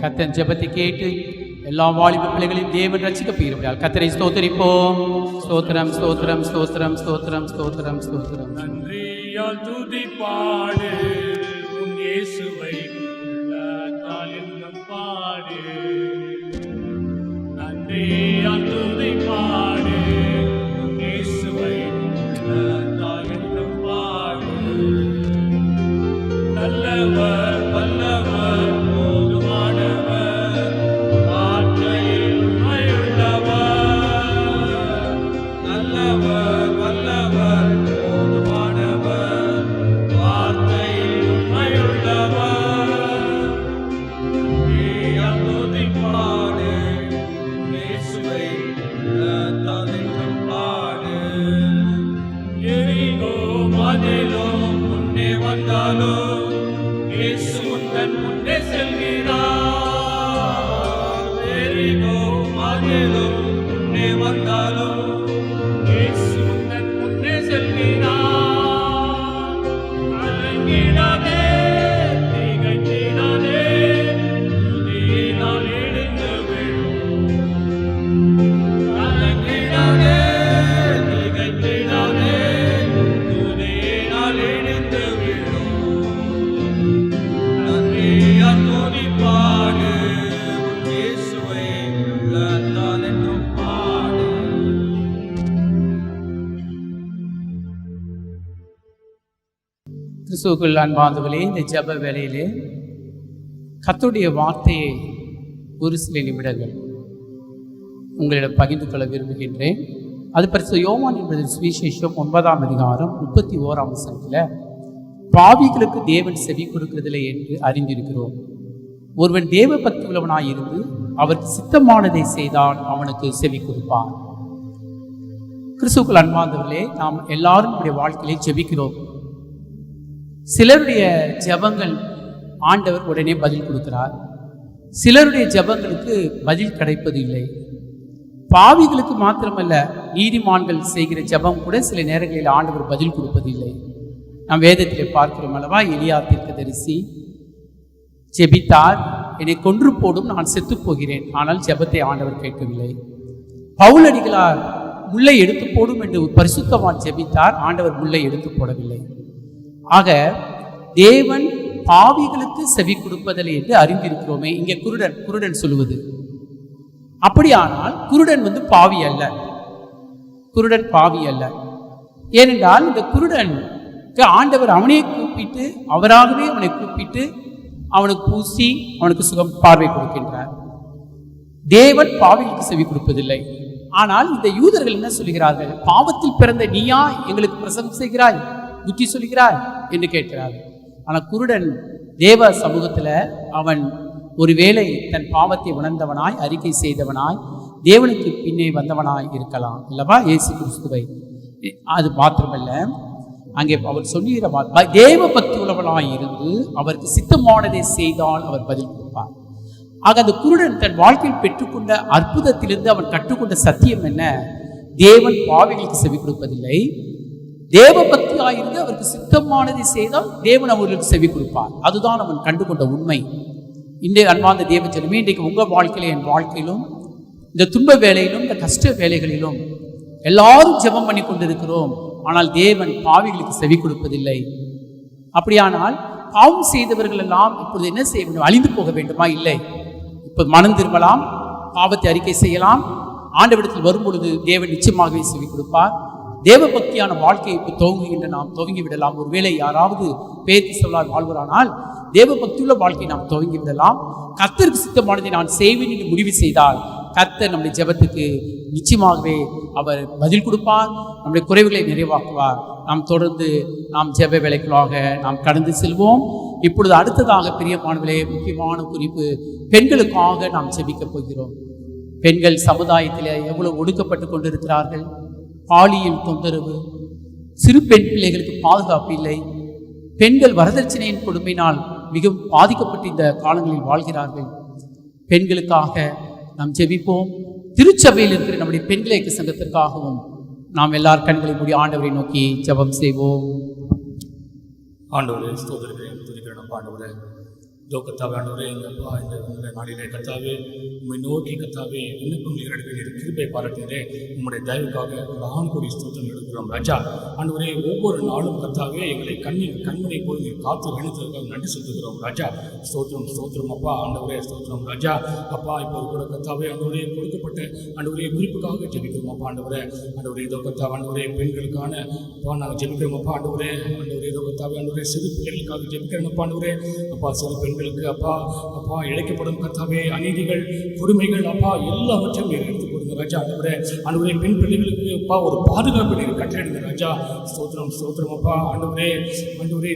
கர்த்தன் ஜெபத்தை கேட்டு எல்லா வாலிப பிள்ளைகளையும் தேவன் ரட்சிக்க போகிறார். கர்த்தரை ஸ்தோத்திரிப்போம். ஸ்தோத்திரம் ஸ்தோத்திரம் ஸ்தோத்திரம் ஸ்தோத்திரம் ஸ்தோத்திரம் ஸ்தோத்திரம். நன்றியால் துதி பாடு உன் இயேசுவை உள்ளத்தால் எங்கும் பாடு. நன்றியால் துதி கிறிஸ்துவுக்குள் அன்பார்ந்தவர்களே, இந்த ஜெப வேளையிலே கர்த்தருடைய வார்த்தையை ஒரு சில நிமிடங்கள் உங்களிடம் பகிர்ந்து கொள்ள விரும்புகின்றேன். அது பரிசுத்த யோவான் என்பதின் சுவிசேஷம் 9ஆம் அதிகாரம் 31ஆம் வசனத்தில், பாவிகளுக்கு தேவன் செவி கொடுக்கிறதில்லை என்று அறிந்திருக்கிறோம். ஒருவன் தேவ பக்தி உள்ளவனாய் இருந்து அவருக்கு சித்தமானதை செய்தால் அவனுக்கு செவி கொடுப்பார். கிறிஸ்துவுக்குள் அன்பார்ந்தவர்களே, நாம் எல்லாரும் நம்முடைய வாழ்க்கையிலே ஜெபிக்கிறோம். சிலருடைய ஜெபங்கள் ஆண்டவர் உடனே பதில் கொடுக்கிறார், சிலருடைய ஜெபங்களுக்கு பதில் கிடைப்பது இல்லை. பாவிகளுக்கு மாத்திரமல்ல, நீதிமான்கள் செய்கிற ஜெபம் கூட சில நேரங்களில் ஆண்டவர் பதில் கொடுப்பதில்லை. நாம் வேதத்திலே பார்க்கிறோம் அல்லவா, எலியா தீர்க்கதரிசி ஜெபித்தார், என்னை கொன்று போடும், நான் செத்து போகிறேன். ஆனால் ஜெபத்தை ஆண்டவர் கேட்கவில்லை. பவுலடிகளார் முல்லை எடுத்து போடும் என்று பரிசுத்தவான் ஜெபித்தார், ஆண்டவர் முல்லை எடுத்து போடவில்லை. ஆக தேவன் பாவிகளுக்கு செவி கொடுப்பதில்லை என்று அறிந்திருக்கிறோமே. இங்கே குருடன் சொல்லுவது அப்படியானால் குருடன் பாவி அல்ல, குருடன் பாவி அல்ல. ஏனென்றால் இந்த குருடன் ஆண்டவர் அவனே கூப்பிட்டு, அவராகவே அவனை கூப்பிட்டு அவனுக்கு பூசி அவனுக்கு சுகம் பார்வை கொடுக்கின்றார். தேவன் பாவிகளுக்கு செவி கொடுப்பதில்லை. ஆனால் இந்த யூதர்கள் என்ன சொல்கிறார்கள்? பாவத்தில் பிறந்த நீயா எங்களுக்கு பிரசங்கம் செய்கிறாய், புத்தி சொல்கிறாய் என்று கேட்கிறார்கள். ஆனால் குருடன் தேவ சமூகத்துல அவன் ஒருவேளை தன் பாவத்தை உணர்ந்தவனாய், அறிக்கை செய்தவனாய், தேவனுக்கு பின்னே வந்தவனாய் இருக்கலாம் அல்லவா, இயேசு கிறிஸ்துவை. அது மாத்திரமல்ல, அங்கே அவர் சொல்லுகிற தேவ பக்தி உள்ளவனாய் இருந்து அவருக்கு சித்தமானதை செய்தால் அவர் பதில் கொடுப்பார். ஆக அந்த குருடன் தன் வாழ்க்கையில் பெற்றுக்கொண்ட அற்புதத்திலிருந்து அவன் கற்றுக்கொண்ட சத்தியம் என்ன? தேவன் பாவிகளுக்கு செவி கொடுப்பதில்லை. தேவ பக்தியாயிருந்து அவருக்கு சித்தமானதை செய்தால் தேவன் அவர்களுக்கு செவி கொடுப்பார். அதுதான் அவன் கண்டுகொண்ட உண்மை. இன்றைய அன்பார்ந்த தேவ ஜனமே, இன்றைக்கு உங்கள் வாழ்க்கையிலும் என் வாழ்க்கையிலும் இந்த துன்ப வேலையிலும் இந்த கஷ்ட வேலைகளிலும் எல்லாரும் ஜெபம் பண்ணி கொண்டிருக்கிறோம். ஆனால் தேவன் பாவிகளுக்கு செவி கொடுப்பதில்லை. அப்படியானால் பாவம் செய்தவர்கள் எல்லாம் இப்பொழுது என்ன செய்ய வேண்டும்? அழிந்து போக வேண்டுமா? இல்லை. இப்ப மனம் திரும்பலாம், பாவத்தை அறிக்கை செய்யலாம். ஆண்டவரிடத்தில் வரும் பொழுது தேவன் நிச்சயமாகவே செவி கொடுப்பார். தேவ பக்தியான வாழ்க்கையை இப்போ துவங்குகின்ற நாம் துவங்கி விடலாம். ஒருவேளை யாராவது பேத்தி சொல்லால் வாழ்வரானால் தேவ பக்தியுள்ள வாழ்க்கையை நாம் துவங்கி விடலாம். கர்த்தருக்கு சித்தமானதை நான் செய்வேன் என்று முடிவு செய்தால் கர்த்தர் நம்முடைய ஜெபத்துக்கு நிச்சயமாகவே அவர் பதில் கொடுப்பார், நம்முடைய குறைவுகளை நிறைவாக்குவார். நாம் தொடர்ந்து நாம் ஜெப வேலைகளாக நாம் கடந்து செல்வோம். இப்பொழுது அடுத்ததாக பிரியமானவர்களே, முக்கியமான குறிப்பு, பெண்களுக்காக நாம் ஜெபிக்க போகிறோம். பெண்கள் சமுதாயத்தில் எவ்வளவு ஒடுக்கப்பட்டு கொண்டிருக்கிறார்கள். பாலியல் தொந்தரவு, சிறு பெண் பிள்ளைகளுக்கு பாதுகாப்பு இல்லை. பெண்கள் வரதட்சணையின் கொடுமையினால் மிகவும் பாதிக்கப்பட்டு இந்த காலங்களில் வாழ்கிறார்கள். பெண்களுக்காக நாம் ஜெபிப்போம். திருச்சபையில் இருக்கிற நம்முடைய பெண்கள் ஐக்கிய சங்கத்திற்காகவும் நாம் எல்லார் கண்களை மூடி ஆண்டவரை நோக்கி ஜெபம் செய்வோம். ஆண்டவரே, ஸ்தோத்திரிக்கிறேன், துதிக்கிறேன். ஆண்டவரே, கர்த்தாவே, ஆண்டவரே, இந்த நாளிலே கர்த்தாவே உம்மை நோக்கி கர்த்தாவே இன்னும் நீர் கிருபை பாராட்டுகிறே. உம்முடைய தயவுக்காக ஒரு ஆண்கூடி ஸ்தோத்திரம் எடுக்கிறோம் ராஜா. ஆண்டவரே, ஒவ்வொரு நாளும் கர்த்தாவே எங்களை கண்மனை போய் நீர் காத்து கணித்ததற்காக நன்றி செலுத்துகிறோம் ராஜா. ஸ்தோத்திரம் ஸ்தோத்திரம் அப்பா. ஆண்டவரே ஸ்தோத்திரம் ராஜா. அப்பா, இப்போ கூட கர்த்தாவே ஆண்டவரே கொடுக்கப்பட்ட ஆண்டவரே குறிப்புக்காக ஜெபிக்கிறோம் அப்பா. ஆண்டவரே இதோ கர்த்தாவே ஆண்டவரே பெண்களுக்கான அப்பா நாங்கள் ஜெபிக்கிறோம் அப்பா. ஆண்டவரே இதோ கர்த்தாவே ஆண்டவரே சிறு பிள்ளைகளுக்காக ஜெபிக்கிறோம் அப்பா. ஆண்டவரே அப்பா, சிறு பெண்களுக்கு அப்பா இழைக்கப்படும் கர்த்தாவே அநீதிகள், கொடுமைகள் அப்பா எல்லாவற்றையும் நீர் எடுத்து கொடுங்க ராஜா. ஆண்டவரே பெண் பிள்ளைகளுக்கு அப்பா ஒரு பாதுகாப்பு நீர் கட்டளையிடுங்க ராஜா. ஸ்தோத்திரம் ஸ்தோத்திரம் அப்பா. ஆண்டவரே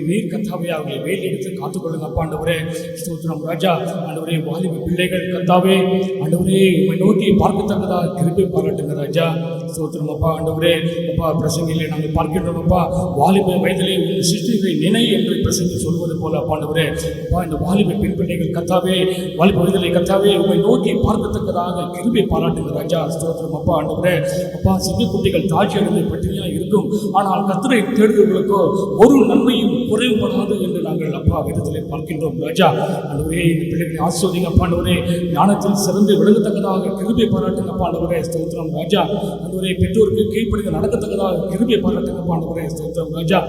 நீர் கர்த்தாவே அவர்களை வேலி எடுத்து காத்துக்கொள்ளுங்க அப்பா. ஆண்டவரே ஸ்தோத்திரம் ராஜா. ஆண்டவரே வாலிப பிள்ளைகள் கர்த்தாவே ஆண்டவரே உம்மை நோக்கி பார்க்கத்தக்கதா கிருபை பாராட்டுங்க ராஜா. ஸ்தோத்திரம் அப்பா. ஆண்டவரே அப்பா, பிரசங்கிலே நாங்கள் பார்க்கின்றோம் அப்பா, வாலிப வயதிலே உன் சிருஷ்டிகளை நினை என்று பிரசங்கி சொல்வது போல அப்பா. ஆண்டவரே அப்பா, இந்த வாலிப பெண் பிள்ளைகள் கர்த்தாவே வாலிப வயதிலே கர்த்தாவே உம்மை நோக்கி பார்க்கத்தக்கதாக கிருபை பாராட்டுங்க ராஜா. ஸ்தோத்திரம் அப்பா. ஆண்டவரே அப்பா, சிறு குட்டிகள் தாழ்ச்சி அடைந்து பட்டினியா இருக்கும், ஆனால் கர்த்தரை தேடுவர்களுக்கோ ஒரு நன்மையும் குறைவுபடாது என்று நாங்கள் அப்பா வேதத்திலே பார்க்கின்றோம் ராஜா. ஆண்டவரே இந்த பிள்ளைகளை ஆசீர்வதிங்க அப்பா. ஆண்டவரே ஞானத்தில் சிறந்து விளங்கத்தக்கதாக கிருபை பாராட்டுங்க அப்பா. ஆண்டவரே ஸ்தோத்திரம் ராஜா. ஆண்டவரே பெற்றோருக்கு கீழ்ப்படிந்து நடக்கத்தக்கதாக கிருபை பாராட்டுங்க அப்பா. ஆண்டவரே ஸ்தோத்திரம் ராஜா.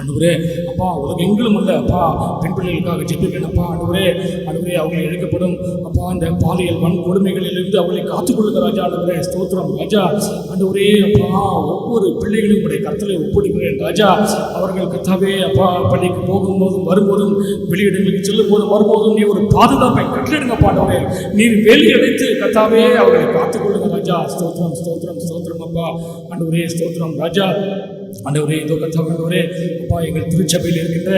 ஆண்டவரே அப்பா உலகெங்கிலும் உள்ள அப்பா பெண் பிள்ளைகளுக்காக ஜெபிக்கிறேன் அப்பா. ஆண்டவரே அவர்கள் இழைக்கப்படும் அப்பா அந்த பாலியல் வன்கொடுமைகளிலிருந்து அவர்களை காத்துக்கொள்ளுங்க ராஜா. ஆண்டவரே ஸ்தோத்திரம் ராஜா. ஆண்டவரே அப்பா ஒவ்வொரு பிள்ளைகளையும் உடைய கர்த்தரை ஒப்புடுகிறேன் ராஜா. அவர்கள் கர்த்தாவே அப்பா பள்ளிக்கு போகும்போதும் வரும்போதும் வெளியிடங்களுக்கு செல்லும் போதும் வரும்போதும் நீ ஒரு பாதுகாப்பை கட்டளிடுங்கப்பா. ஆண்டவரே நீர் வேலி அடைத்து கர்த்தாவே அவர்களை காத்துக்கொள்ளுங்க ராஜா. ஸ்தோத்திரம் ஸ்தோத்திரம் ஸ்தோத்திரம் அப்பா. ஆண்டவரே ஸ்தோத்திரம் ராஜா. ஆண்டவரே இதோ கர்த்தாவே ஆண்டவரே அப்பா எங்கள் திருச்சபையில் இருக்கின்ற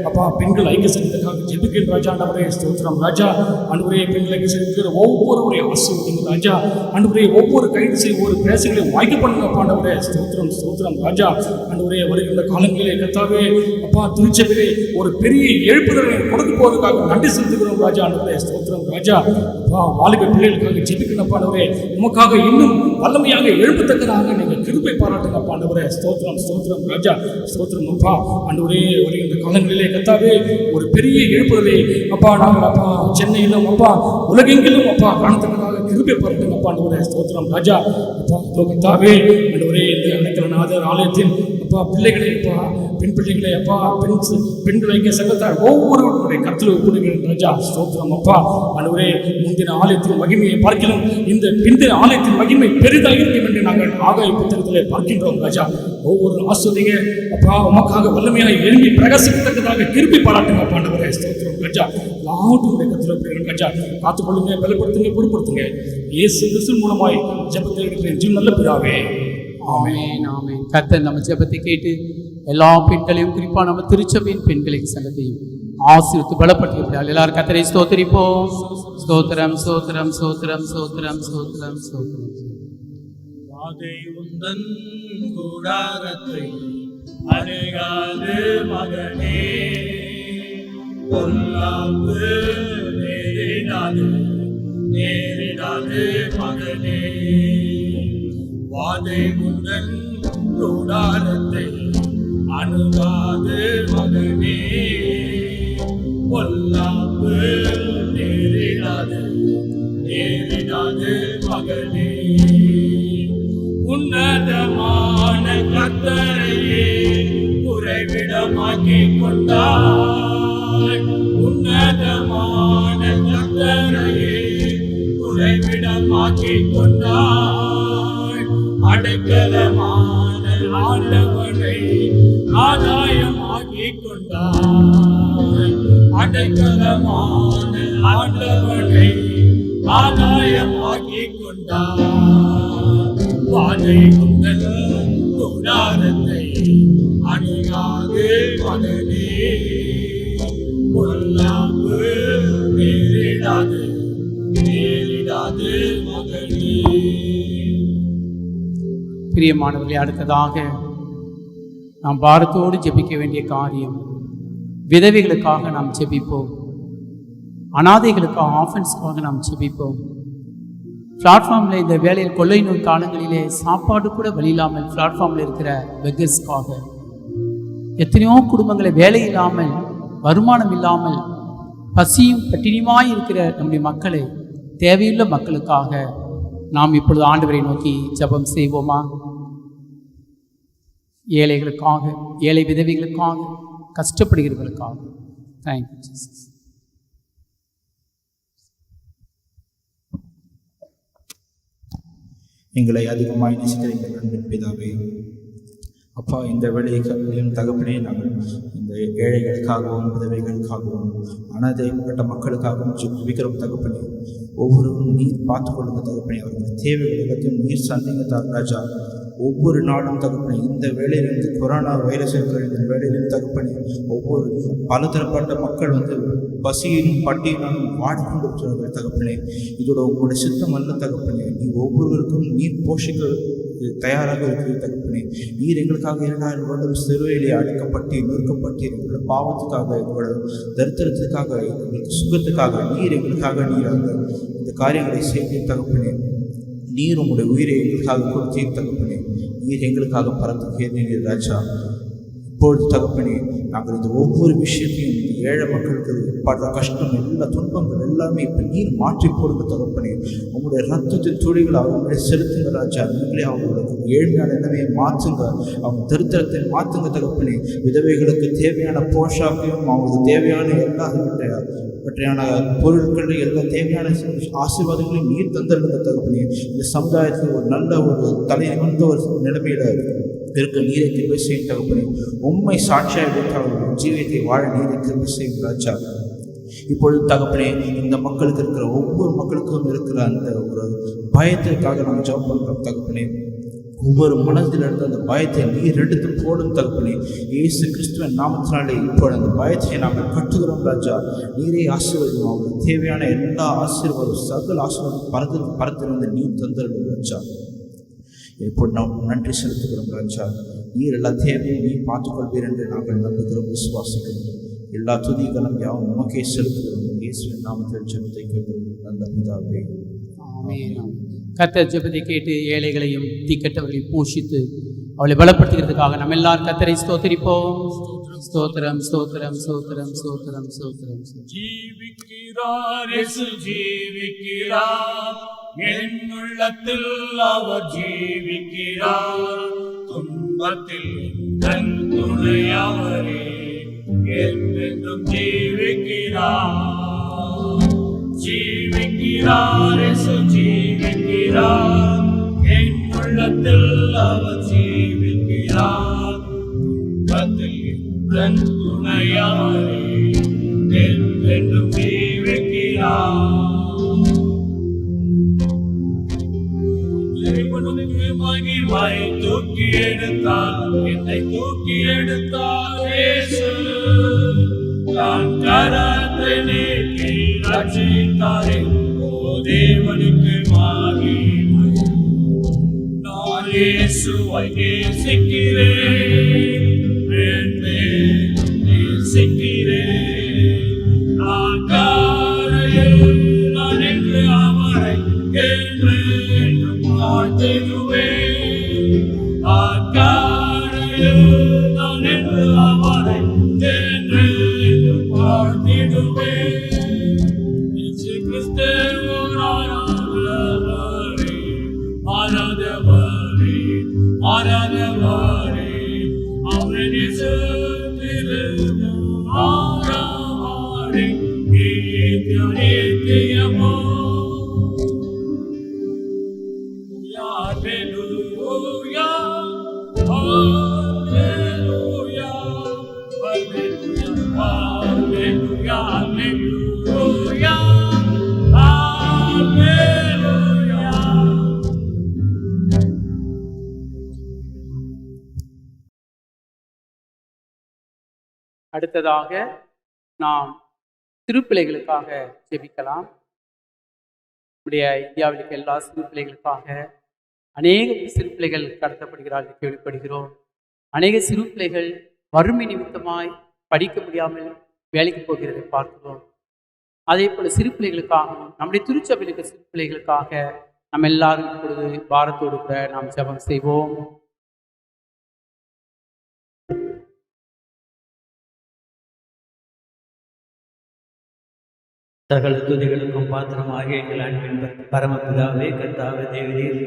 அப்பா பெண்கள் ஐக்கிய சங்கத்துக்காக ஜெபிக்கின்ற ராஜா. ஆண்டவரே ஸ்தோத்திரம் ராஜா. ஆண்டவரே பெண்கள் ஐக்கிய சங்கத்திற்கு ஒவ்வொருவரையும் ஆசீர்வதிங்க ராஜா. ஆண்டவரே ஒவ்வொரு கைது செய்ய ஒவ்வொரு பிரேசங்களையும் வாய்க்க பண்ணுங்க அப்பா. ஆண்டவரே ஸ்தோத்திரம் ஸ்தோத்திரம் ராஜா. ஆண்டவரே வருகின்ற காலங்களிலே கர்த்தாவே அப்பா திருச்சபையிலே ஒரு பெரிய எழுப்புதலை கொடுக்க போவதற்காக நன்றி செலுத்துகிறோம் ராஜா. ஆண்டவரே ஸ்தோத்திரம் ராஜா. அப்பா வாலிப பிள்ளைகளுக்காக ஜெபிக்கணும் அப்பா. ஆண்டவரே உமக்காக இன்னும் வல்லமையாக எழுப்பத்தக்கதாக நீங்கள் கிருபை பாராட்டுங்க அப்பா. ஆண்டவரே ஸ்தோத்திரம் ஸ்தோத்திரம் ராஜா. ஸ்தோத்திரம் அப்பா. ஆண்டவரே வருகின்ற காலங்களிலே கர்த்தாவே ஒரு பெரிய எழுப்புதலை அப்பா நாங்கள் அப்பா சென்னையிலும் அப்பா உலகெங்கிலும் அப்பா காணத்தக்கதாக கிருபை பாராட்டுங்க அப்பா. ஆண்டவரே ஸ்தோத்திரம் ராஜா. அப்பா கர்த்தாவே ஆண்டவரே இந்த அடைக்கலநாதர் ஆலயத்தின் அப்பா பிள்ளைகளை அப்பா பெண் பிள்ளைகளை அப்பா பெண்கள் ஐக்கிய சங்கத்தார் ஒவ்வொருவருடைய கர்த்தரை ஒப்புடுகிறேன் ராஜா. ஸ்தோத்திரம் அப்பா. ஆண்டவரே முந்தின ஆலயத்தின் மகிமையை பார்க்கலாம் இந்த பிந்தின ஆலயத்தின் மகிமை பெரிதாக இருக்கும் என்று நாங்கள் ஆகாய புத்தகத்திலே பார்க்கின்றோம் ராஜா. ஒவ்வொரு ஆசிரியங்க அப்பா உமக்காக வல்லமையாக எழுப்பி பிரகாசிக்கத்தக்கதாக கிருபை பாராட்டுங்க அப்பா. ஆண்டவரே ஸ்தோத்திரம் ராஜா. எல்லாத்துடைய கர்த்தரை ஒப்புடுகிறேன் ராஜா. காத்துக்கொள்ளுங்க, பலப்படுத்துங்க, பொறுப்படுத்துங்க. இயேசு கிறிஸ்து மூலமாய் ஜெபத்தை எடுக்கிறேன் ஜீவன் நல்ல பிதாவே. ஆமென் ஆமென். கர்த்தர் நம்ம ஜெபத்தை கேட்டு எல்லா பெண்களையும் குறிப்பா நம்ம திருச்சபையின் பெண்களின் சங்கத்தையும் ஆசீர்வதித்து பலப்படுத்திவிட்டால் எல்லாரும் கர்த்தரை ஸ்தோத்திரிப்போம். ஸ்தோத்திரம் ஸ்தோத்திரம் ஸ்தோத்திரம் ஸ்தோத்திரம் ஸ்தோத்திரம் ஸ்தோத்திரம். வாதை உந்தன் கூடாரத்தை அணுகாது மகனே, பொல்லாப்பு நேரிடாது நேரிடாது மகனே. வாதை உந்தன் கூடாரத்தை அணுகாது மகனே, பொல்லாப்பு நேரிடாது நேரிடாது மகனே. உன்னதமான கர்த்தரையே உறைவிடமாக்கிக் கொண்டாய். உன்னதமான கர்த்தரையே உறைவிடமாக்கிக் கொண்டாய். அடைக்கலமான ஆண்டவனை ஆதாயமாக்கிக் கொண்டாய். அடைக்கலமான ஆண்டவனை ஆதாயமாக்கிக் கொண்டாய். வாதை உந்தன் கூடாரத்தை அணுகாது மகனே, பொல்லாப்பு நேரிடாது நேரிடாது மகனே. பிரியமானவர்களே, அடுத்ததாக நாம் பாரத்தோடு ஜெபிக்க வேண்டிய காரியம் விதவைகளுக்காக நாம் ஜெபிப்போம். அனாதைகளுக்காக ஆஃபன்ஸ்க்காக நாம் ஜெபிப்போம். பிளாட்ஃபார்மில் இந்த வேலையில் கொள்ளை நோய் காலங்களிலே சாப்பாடு கூட வழி இல்லாமல் பிளாட்ஃபார்மில் இருக்கிற பெக்கர்ஸ்க்காக, எத்தனையோ குடும்பங்களை வேலை இல்லாமல் வருமானம் இல்லாமல் பசியும் பட்டினியுமாய் இருக்கிற நம்முடைய மக்களை, தேவையுள்ள மக்களுக்காக நாம் இப்பொழுது ஆண்டவரை நோக்கி ஜெபம் செய்வோமா? ஏழைகளுக்காக, ஏழை விதவைகளுக்காக, கஷ்டப்படுகிறவர்களுக்காக. Thank you Jesus. எங்களை அதிகமாக நேசிக்கிற எங்கள் அன்பின் பிதாவே, அப்பா இந்த வேலைகளிலும் தகப்பனே நாங்கள் இந்த ஏழைகளுக்காகவும் விதவைகளுக்காகவும் அனாதைப்பட்ட மக்களுக்காகவும் ஜெபிக்கிறோம் தகப்பனே. ஒவ்வொருவரும் நீர் பார்த்துக்கொள்ளுங்க தகப்பனே. அவர்கள் தேவைகள் எல்லாத்தையும் நீர் சந்திங்கத்தார் ராஜா. ஒவ்வொரு நாளும் தகப்பனே, இந்த வேலையிலிருந்து கொரோனா வைரஸ் இருக்கிற இந்த வேலையிலும் தகப்பனே, ஒவ்வொரு பலதரப்பட்ட மக்கள் பசியிலும் பட்டியலும் வாடிக்கொண்டு இருக்கிறார்கள் தகப்பனே. இதோட உங்களுடைய சித்தம் அல்ல தகப்பனே. நீ ஒவ்வொருவருக்கும் நீர் போஷிக்க தயாராக இருக்கிற தகப்பனே. நீர் எங்களுக்காக 2000 வருடம் சிறுவையிலே அடக்கப்பட்டு நொறுக்கப்பட்டு எங்களோட பாவத்துக்காக, எங்களோட தரித்திரத்துக்காக, எங்களுக்கு சுகத்துக்காக நீர் எங்களுக்காக நீர் இந்த காரியங்களை செய்ய தகப்பனே. நீர் உங்களுடைய உயிரை எங்களுக்காக கொடுத்தீர் தகப்பனே. நீர் எங்களுக்காக பறந்து கேட்டீர் ராஜா. இப்பொழுது தகப்பனே நாங்கள் இந்த ஒவ்வொரு விஷயத்தையும் இந்த ஏழை மக்களுக்கு படுற கஷ்டம், எல்லா துன்பங்கள் எல்லாமே இப்போ நீர் மாற்றி போடுங்க தகப்பனே. உங்களுடைய ரத்தத்தின் துளிகள் அவங்களுடைய செலுத்துங்க ராஜா. நீங்களே அவங்களுக்கு ஏழ்மையான நிலைமையை மாற்றுங்க, அவங்க தரித்திரத்தை மாற்றுங்க தகப்பனே. விதவைகளுக்கு தேவையான போஷாக்கையும் அவங்களுக்கு தேவையான எல்லா பற்றியான பொருட்களை எல்லா தேவையான ஆசீர்வாதங்களையும் நீர் தந்துடுங்க தகப்பனே. இந்த சமுதாயத்தில் ஒரு நல்ல ஒரு தலை வந்த ஒரு நிலைமையில இருக்க நீரை திரும்ப செய்யும் தகப்பனே. உண்மை சாட்சியாக வைத்தால் ஜீவியத்தை வாழ நீரை திரும்ப செய்யும் ராஜா. இப்பொழுது தகப்பனே, இந்த மக்களுக்கு இருக்கிற ஒவ்வொரு மக்களுக்கும் இருக்கிற அந்த ஒரு பயத்திற்காக நாங்கள் ஜெபம் பண்ணுறோம் தகப்பனே. ஒவ்வொரு மனதிலிருந்து அந்த பயத்தை நீர் எடுத்து போடும் தகப்பனே. இயேசு கிறிஸ்துவின் நாமத்தினாலே இப்பொழுது அந்த பயத்தை நாங்கள் கட்டுகிறோம் ராஜா. நீரே ஆசீர்வாதம், அவங்களுக்கு தேவையான எல்லா ஆசீர்வாதம், சகல ஆசீர்வாதம் பரத்திலிருந்து நீர் தந்துடும் ராஜா. இப்போ நாம் நன்றி செலுத்துகிறோம் ராஜா. நீர் எல்லா தேவையும் நீ பார்த்துக்கொள்வீர் என்று நாங்கள் நம்புகிறோம், விசுவாசிக்கிறோம். எல்லா துதிகளும் யாவும் உமக்கே செலுத்துகிறோம். இயேசுவின் நாமத்தில் ஜெபத்தை கேட்டு நல்ல பிதாவே, ஆமென். கர்த்தர் ஜெபத்தை கேட்டு ஏழைகளையும் தீக்கட்டவர்களையும் போஷித்து அவளை பலப்படுத்துகிறதுக்காக நம்ம எல்லாரும் கர்த்தரை ஸ்தோத்திரிப்போம். ஸ்தோத்திரம் ஸ்தோத்திரம் ஸ்தோத்திரம் ஸ்தோத்திரம் ஸ்தோத்திரம். ஜீவிக்கிறார் இயேசு ஜீவிக்கிறார், என் உள்ளத்தில் அவர் ஜீவிக்கிறார். துன்பத்தில் என் துணையவரே, என்றென்றும் ஜீவிக்கிறார். ஜீவிக்கிறார் இயேசு ஜீவிக்கிறார், என் உள்ளத்தில் அவர் ஜீவிக்கிறார். துன்பத்தில் என் துணையவரே, என்றென்றும் ஜீவிக்கிறார். மகிமை தூக்கி எடுத்தார், என்னை தூக்கி எடுத்தார் இயேசு. நான் கரத்தை நீக்கி ரட்சித்தாரே, ஓ தேவனுக்கு மகிமை. நான் இயேசுவை நேசிக்கிறேன், நேசிக்கிறேன். நான் காரையில் நான் என்று அவரை என்றென்றும் வாழ்த்திடுவேன். ஆக்காரையில் நான் என்று அவரை என்றென்றும் வாழ்த்திடுவேன். இயேசு கிறிஸ்துவின் ஆராதவரே, ஆராதவரே, ஆராதவரே. அவரை நேசிக்கிறேன், ஆராதவரே, நித்தியமோ. Hallelujah, hallelujah, hallelujah, hallelujah, hallelujah, hallelujah. அடுத்ததாக நாம் திருப்பிள்ளைகளுக்காக ஜெபிக்கலாம். நம்முடைய இந்தியாவில் இருக்க எல்லா சிறுபிள்ளைகளுக்காக அநேக சிறுபிள்ளைகள் கடத்தப்படுகிறார்கள் கேள்விப்படுகிறோம். அநேக சிறுபிள்ளைகள் வறுமை நிமித்தமாய் படிக்க முடியாமல் வேலைக்கு போகிறதை பார்க்கிறோம். அதே போல சிறுபிள்ளைகளுக்காகவும் நம்முடைய திருச்சபையில் இருக்க சிறுபிள்ளைகளுக்காக நம்ம எல்லாரும் இப்பொழுது பாரத்தோடு கூட நாம் ஜெபம் செய்வோம். சகல துதிகளுக்கும் பாத்திரமாக எங்கள் அன்பின் பரமபிதாவே, கர்த்தாவே தேவரீர்,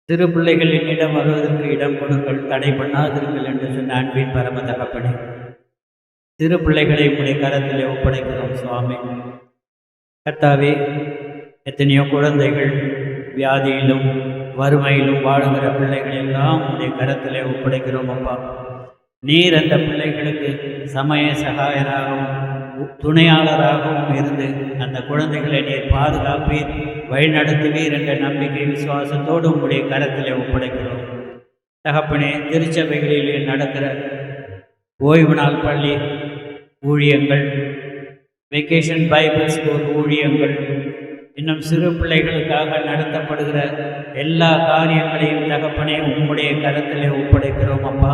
சிறு பிள்ளைகள் என்னிடம் வருவதற்கு இடம் கொடுங்கள், தடை பண்ணாதிருங்கள் என்று சொன்ன அன்பின் பரம தகப்பனே, சிறு பிள்ளைகளை உடைய கரத்திலே ஒப்படைக்கிறோம் சுவாமி. கர்த்தாவே, எத்தனையோ குழந்தைகள் வியாதியிலும் வறுமையிலும் வாழுகிற பிள்ளைகள் எல்லாம் உடைய கரத்திலே ஒப்படைக்கிறோம் அப்பா. நீர் அந்த பிள்ளைகளுக்கு சமய சகாயராகவும் துணையாளராகவும் இருந்து அந்த குழந்தைகளை நீர் பாதுகாப்பீர், வழிநடத்துவீர் என்ற நம்பிக்கை விசுவாசத்தோடு உங்களுடைய கரத்திலே ஒப்படைக்கிறோம் தகப்பனே. திருச்சபைகளில் நடக்கிற ஓய்வு நாள் பள்ளி ஊழியங்கள், வெக்கேஷன் பைபிள் ஸ்கூல் ஊழியங்கள், இன்னும் சிறு பிள்ளைகளுக்காக நடத்தப்படுகிற எல்லா காரியங்களையும் தகப்பனே உம்முடைய கரத்திலே ஒப்படைக்கிறோம் அப்பா.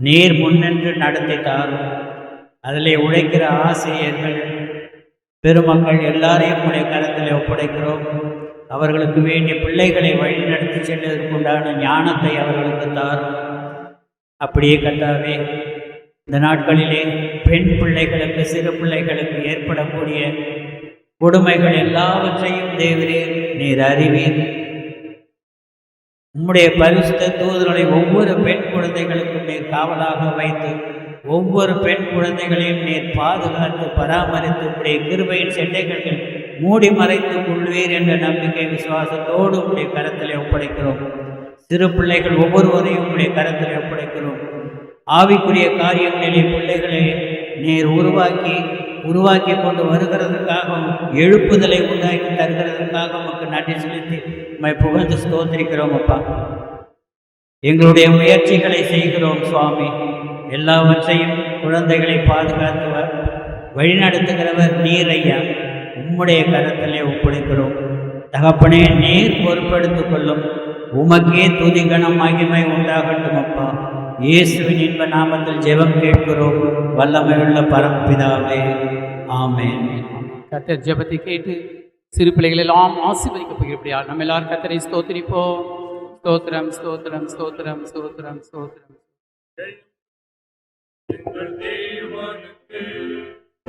நீர் முன்னின்று நடத்தி தாரும். அதிலே உழைக்கிற ஆசிரியர்கள் பெருமக்கள் எல்லாரையும் உடைய கரத்திலே ஒப்படைக்கிறோம். அவர்களுக்கு வேண்டிய பிள்ளைகளை வழிநடத்தி செல்வதற்குண்டான ஞானத்தை அவர்களுக்கு தாரும். அப்படியே கர்த்தாவே இந்த நாட்களிலே பெண் பிள்ளைகளுக்கு சிறு பிள்ளைகளுக்கு ஏற்படக்கூடிய கொடுமைகள் எல்லாவற்றையும் தேவரீர் நீர் அறிவீர். உம்முடைய பரிசுத்த தூதர்களை ஒவ்வொரு பெண் குழந்தைகளுக்கும் நீர் காவலாக வைத்து ஒவ்வொரு பெண் குழந்தைகளையும் நீர் பாதுகாத்து பராமரித்து உம்முடைய கிருபையின் செட்டைகள் மூடி மறைத்துக் கொள்வீர் என்ற நம்பிக்கை விசுவாசத்தோடு உம்முடைய கரத்திலே ஒப்படைக்கிறோம். சிறு பிள்ளைகள் ஒவ்வொருவரையும் உம்முடைய கரத்திலே ஒப்படைக்கிறோம். ஆவிக்குரிய காரியங்களிலே பிள்ளைகளை நீர் உருவாக்கி கொண்டு வருகிறதுக்காகவும் எழுப்புதலை உண்டாக்கி தருகிறதுக்காக உமக்கு நன்றி செலுத்தி உம்மை புகழ்ந்து ஸ்தோத்திரிக்கிறோம் அப்பா. எங்களுடைய முயற்சிகளை செய்கிறோம் சுவாமி. எல்லாவற்றையும் குழந்தைகளை பாதுகாத்து வழிநடத்துகிறவர் நீர் ஐயா. உம்முடைய கரத்திலே ஒப்படைக்கிறோம் தகப்பனே. நீர் பொறுப்பெடுத்துக் கொள்ளும். உமக்கே துதி கனம் மகிமை உண்டாகட்டும் அப்பா. இயேசுவின் இன்ப நாமத்தில் ஜெபம் கேட்கிறோம் வல்லமையுள்ள பரமபிதாவே, ஆமென். கர்த்தர் ஜெபத்தை கேட்டு சிறு பிள்ளைகள் எல்லாம் ஆசீர்வதிக்கப்படுகிறபடியா நம்ம எல்லாரும் கர்த்தரை ஸ்தோத்திரிப்போம். ஸ்தோத்திரம் ஸ்தோத்திரம் ஸ்தோத்திரம் ஸ்தோத்திரம் ஸ்தோத்திரம். எங்கள் தேவனுக்கு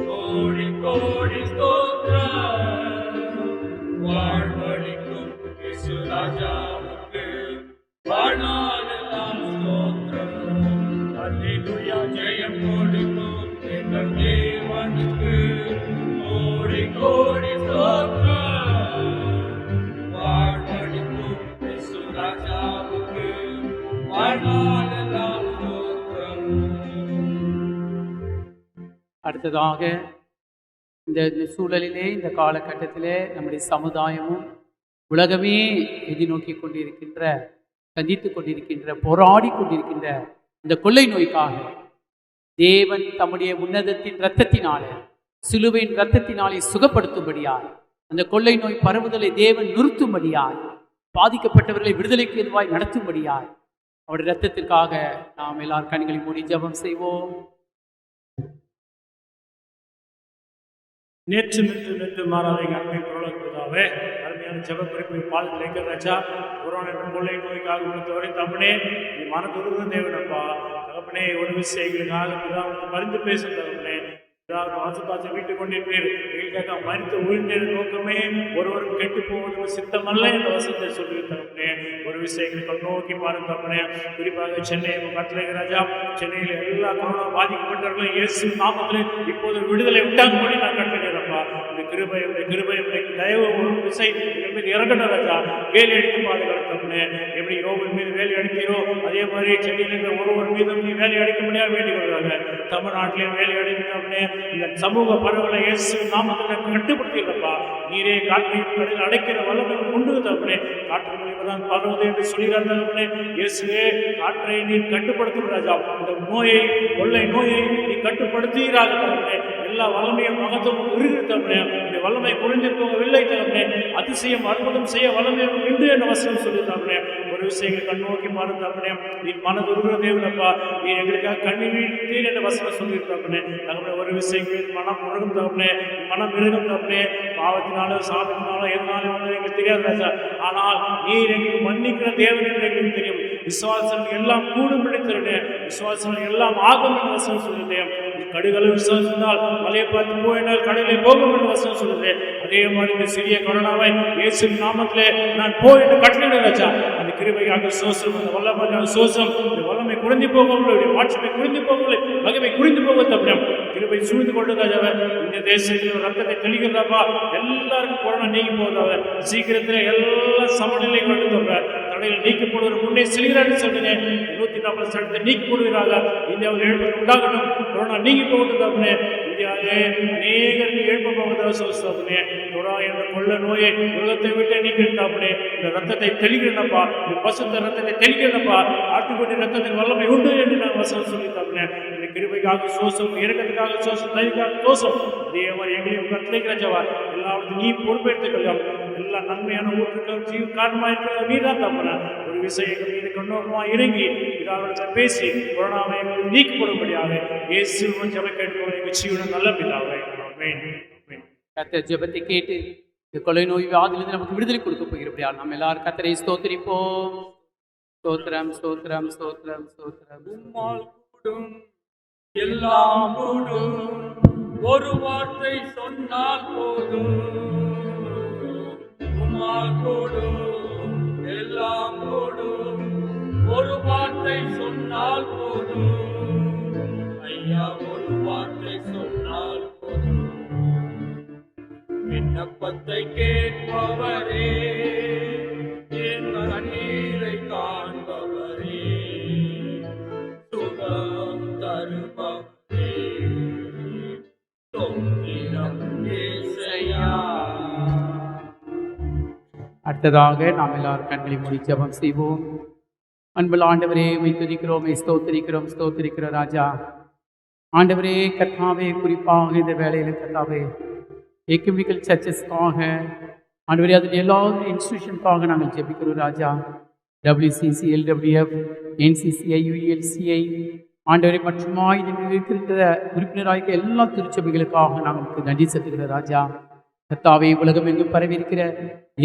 கோடி கோடி ஸ்தோத்திரம். வாழ்வளிக்கும் இயேசு ராஜாவுக்கு வாழ்நாளெல்லாம் ஸ்தோத்திரம். அல்லேலூயா ஜெயம் கொடுக்கும் எங்கள் தேவனுக்கு கோடி கோடி ஸ்தோத்திரம். வாழ்வளிக்கும் இயேசு ராஜாவுக்கு வாழ்நாளெல்லாம் ஸ்தோத்திரம். அடுத்ததாக இந்த சூழலிலே இந்த காலகட்டத்திலே நம்முடைய சமுதாயமும் உலகமே எதிர்நோக்கி கொண்டிருக்கின்ற சந்தித்து கொண்டிருக்கின்ற போராடி கொண்டிருக்கின்ற இந்த கொள்ளை நோய்க்காக தேவன் தம்முடைய உன்னதத்தின் இரத்தத்தினாலே சிலுவையின் இரத்தத்தினாலே சுகப்படுத்தும்படியாய் அந்த கொள்ளை நோய் பரவுதலை தேவன் நிறுத்தும்படியாய் பாதிக்கப்பட்டவர்களை விடுதலைக்கு எதுவாய் நடத்தும்படியாய் அவருடைய இரத்தத்திற்காக நாம் எல்லார் கண்களை மூடி ஜெபம் செய்வோம். நேற்று நின்று மாறாத எங்கள் அன்பை பொருளாதாவே அருமையான ஜெப குறிப்பை பாதத்தில் எங்க ராஜா கொரோனா என்ற கொள்ளை நோய்க்காக கொடுத்தவரை தப்பனே நீ மனதுருக தேவனப்பா தகப்பனே ஒரு விஷயம் எங்களுக்காக மருந்து பேச தகப்பனே வாசப்பாசை வீட்டு கொண்டிருப்பீர் எங்களுக்காக மறித்து உயிர்ந்தது நோக்கமே ஒருவரும் கெட்டு போவதற்கு சித்தமல்ல என்ற வசனத்தை சொல்லி தகப்பனே ஒரு விஷயம் எங்களுக்கு நோக்கி பாருங்க தகப்பனே. குறிப்பாக சென்னை கட்டளை ராஜா சென்னையில் எல்லா கொரோனா பாதிக்கப்பட்டவர்களும் இயேசு நாமத்தில் இப்போது விடுதலை உண்டாகும்படி நான் கட்டளைப்பா. இந்த கிருபை தயவு ஒரு விசை எங்கள் மீது இறக்கணும் ராஜா. வேலை அடித்து பாதுகாத்தோம்னு எப்படி யோகன் மீது வேலை அடிக்கிறோ அதே மாதிரி சென்னையில் இருக்கிற ஒருவர் மீதும் நீ வேலை அடிக்க முடியாது வேண்டிக் கொள்கிறாங்க. தமிழ்நாட்டிலேயும் வேலை அடித்தோம்னே இந்த சமூக பரவலை இயேசு நாமத்தில் கட்டுப்படுத்திடப்பா. நீரே காற்றையும் கடலில் அடைக்கிற வல்லமை உண்டு தகப்பனே. காற்று மூலியமாக பரவுது என்று சொல்கிறார் தகப்பனே. இயேசுவே காற்றை நீ கட்டுப்படுத்தும் ராஜா. இந்த நோயை கொள்ளை நோயை நீ கட்டுப்படுத்துகிறாக தகப்பனே. எல்லா வல்லமையும் மகத்துவம் உருகிட்டவனே இந்த வல்லமை குறைந்து போகவில்லை தகப்பனே. அதிசயம் அற்புதம் செய்ய வல்லமை உண்டு என்ற வசனம் சொல்லித்தாப்பனே. ஒரு விஷயங்களை கண்ணோக்கி மாறுத்தாப்பனே. நீ மனதுருகிற தேவனப்பா. நீ எங்களுக்காக கண்ணீர் வீழ்த்தீர் என்ற வசனம் சொல்லியிருக்காப்பனே. தகப்பனே ஒரு விஷயங்கள் மனம் முருகும் தகப்பனே. மனம் மிருகம் தகப்பனே. பாவத்தினாலோ சாபத்தினாலோ எதனாலும் வந்து எங்களுக்கு தெரியாது ராஜா. ஆனால் நீர் எங்களுக்கு மன்னிக்கிற தேவன் என்று எங்களுக்கு தெரியும். விசுவாசங்கள் எல்லாம் கூடும் பிடித்திருந்தே விசுவாசங்கள் எல்லாம் ஆகும் என்று வசனம் சொல்லிட்டேன். கடுகளை விசுவாசித்தால் மலையை பார்த்து போயினால் கடலை போகும் என்று வசனம் சொல்லுது. அதே மாதிரி இந்த சிறிய கொரோனாவை இயேசு நாமத்திலே நான் என்று கட்டளை ராஜா. அந்த கிருபையாக சோசம் அந்த வல்லமையாக சோசம் இந்த வல்லமை குறைந்து போகவில்லை மாற்றமை குறைந்து போகவில்லை மகிமை குறைந்து போக தப்பினம் கிருபை சூழ்ந்து கொண்டு ராஜாவை இந்த தேசத்தில் ரத்தத்தை தெளிக்கிறதாப்பா. எல்லாருக்கும் கொரோனா நீங்கி போவதாவ சீக்கிரத்தில் எல்லாம் சமநிலை கொண்டு தோன்றார். தடையில் நீக்கப்படுவது முன்னே செல்கிறான்னு சொன்னேன். 140 சட்டத்தை நீக்கி போடுகிறாங்க. இந்தியாவில் எழுப்பது உண்டாகட்டும். கொரோனா நீங்கி போகட்டும் தப்புனே. இந்தியாவிலே அநேகருக்கு எழுப்ப போவதாக சொல்லுனே. கொரோனா என்ற கொள்ள நோயை உலகத்தை விட்டு நீக்கிட்டாப்பனே. இந்த ரத்தத்தை தெளிக்கிறனப்பா. இந்த பசுத்த ரத்தத்தை தெளிக்கிறனப்பா. ஆட்டுக்குட்டி ரத்தத்துக்கு வல்லமை உண்டு என்று நான் வசனம் சொல்லித்தாப்பனே. இந்த கிருபைக்காக சோசம் இறக்கத்துக்காக சோசம் தயவுக்காக தோசம் அதே மாதிரி எங்களையும் கட்டளைக்கிற ஜவா எல்லாவற்றையும் நீ பொறுப்பெடுத்துக் கொள்ளும். எல்லா நன்மையான ஊற்றுக்கள் ஜீவ காரணமாக இருக்கிற நீதான் தப்பன ஒரு விஷயம் மீது கண்ணோக்கமாக இறங்கி இதாவற்றை பேசி கொரோனாவை எங்களுக்கு நீக்கப்படும்படியாக இயேசு ஜெப கேட்கிறோம் எங்கள் ஜீவன நல்ல பிதாவே. கர்த்தர் ஜெபத்தை கேட்டு இந்த கொலை நோய் வியாதிலிருந்து நமக்கு விடுதலை கொடுக்க போகிறபடியா நம்ம எல்லாரும் கர்த்தரை ஸ்தோத்திரிப்போம். ஸ்தோத்திரம் ஸ்தோத்திரம் ஸ்தோத்திரம் ஸ்தோத்திரம். உம்மால் கூடும் எல்லாம் கூடும், ஒரு வார்த்தை சொன்னால் போதும். உம்மால் கூடும் எல்லாம் கூடும், ஒரு வார்த்தை சொன்னால் போதும். ஐயா, ஒரு வார்த்தை சொன்னால் போதும். விண்ணப்பத்தை கேட்பவரே, என் கண்ணீரை காண்பவரே, சுகம் தருபவரே, ஸ்தோத்திரம் இயேசையா. அடுத்ததாக நாம் எல்லாரும் கண்களை மூடி ஜெபம் செய்வோம். அன்புள்ள ஆண்டவரே, உம்மை துதிக்கிறோம், ஸ்தோத்திரிக்கிறோம், ஸ்தோத்திரிக்கிறோம் ராஜா. ஆண்டவரே, கர்த்தாவே, குறிப்பாக இந்த வேலையில் கர்த்தாவே எக்குமெனிக்கல் சர்ச்சஸ்க்காக ஆண்டவரே, அதில் எல்லா இன்ஸ்டிடியூஷனுக்காக நாங்கள் ஜெபிக்கிறோம் ராஜா. WCC, LWF, NCCI, UELCI ஆண்டவரே, மற்றும் இதில் இருக்கின்ற உறுப்பினராக எல்லா திருச்சபைகளுக்காக நாங்கள் நன்றி செலுத்துகிறோம் ராஜா. கர்த்தாவே, உலகம் எங்கும் பரவி இருக்கிற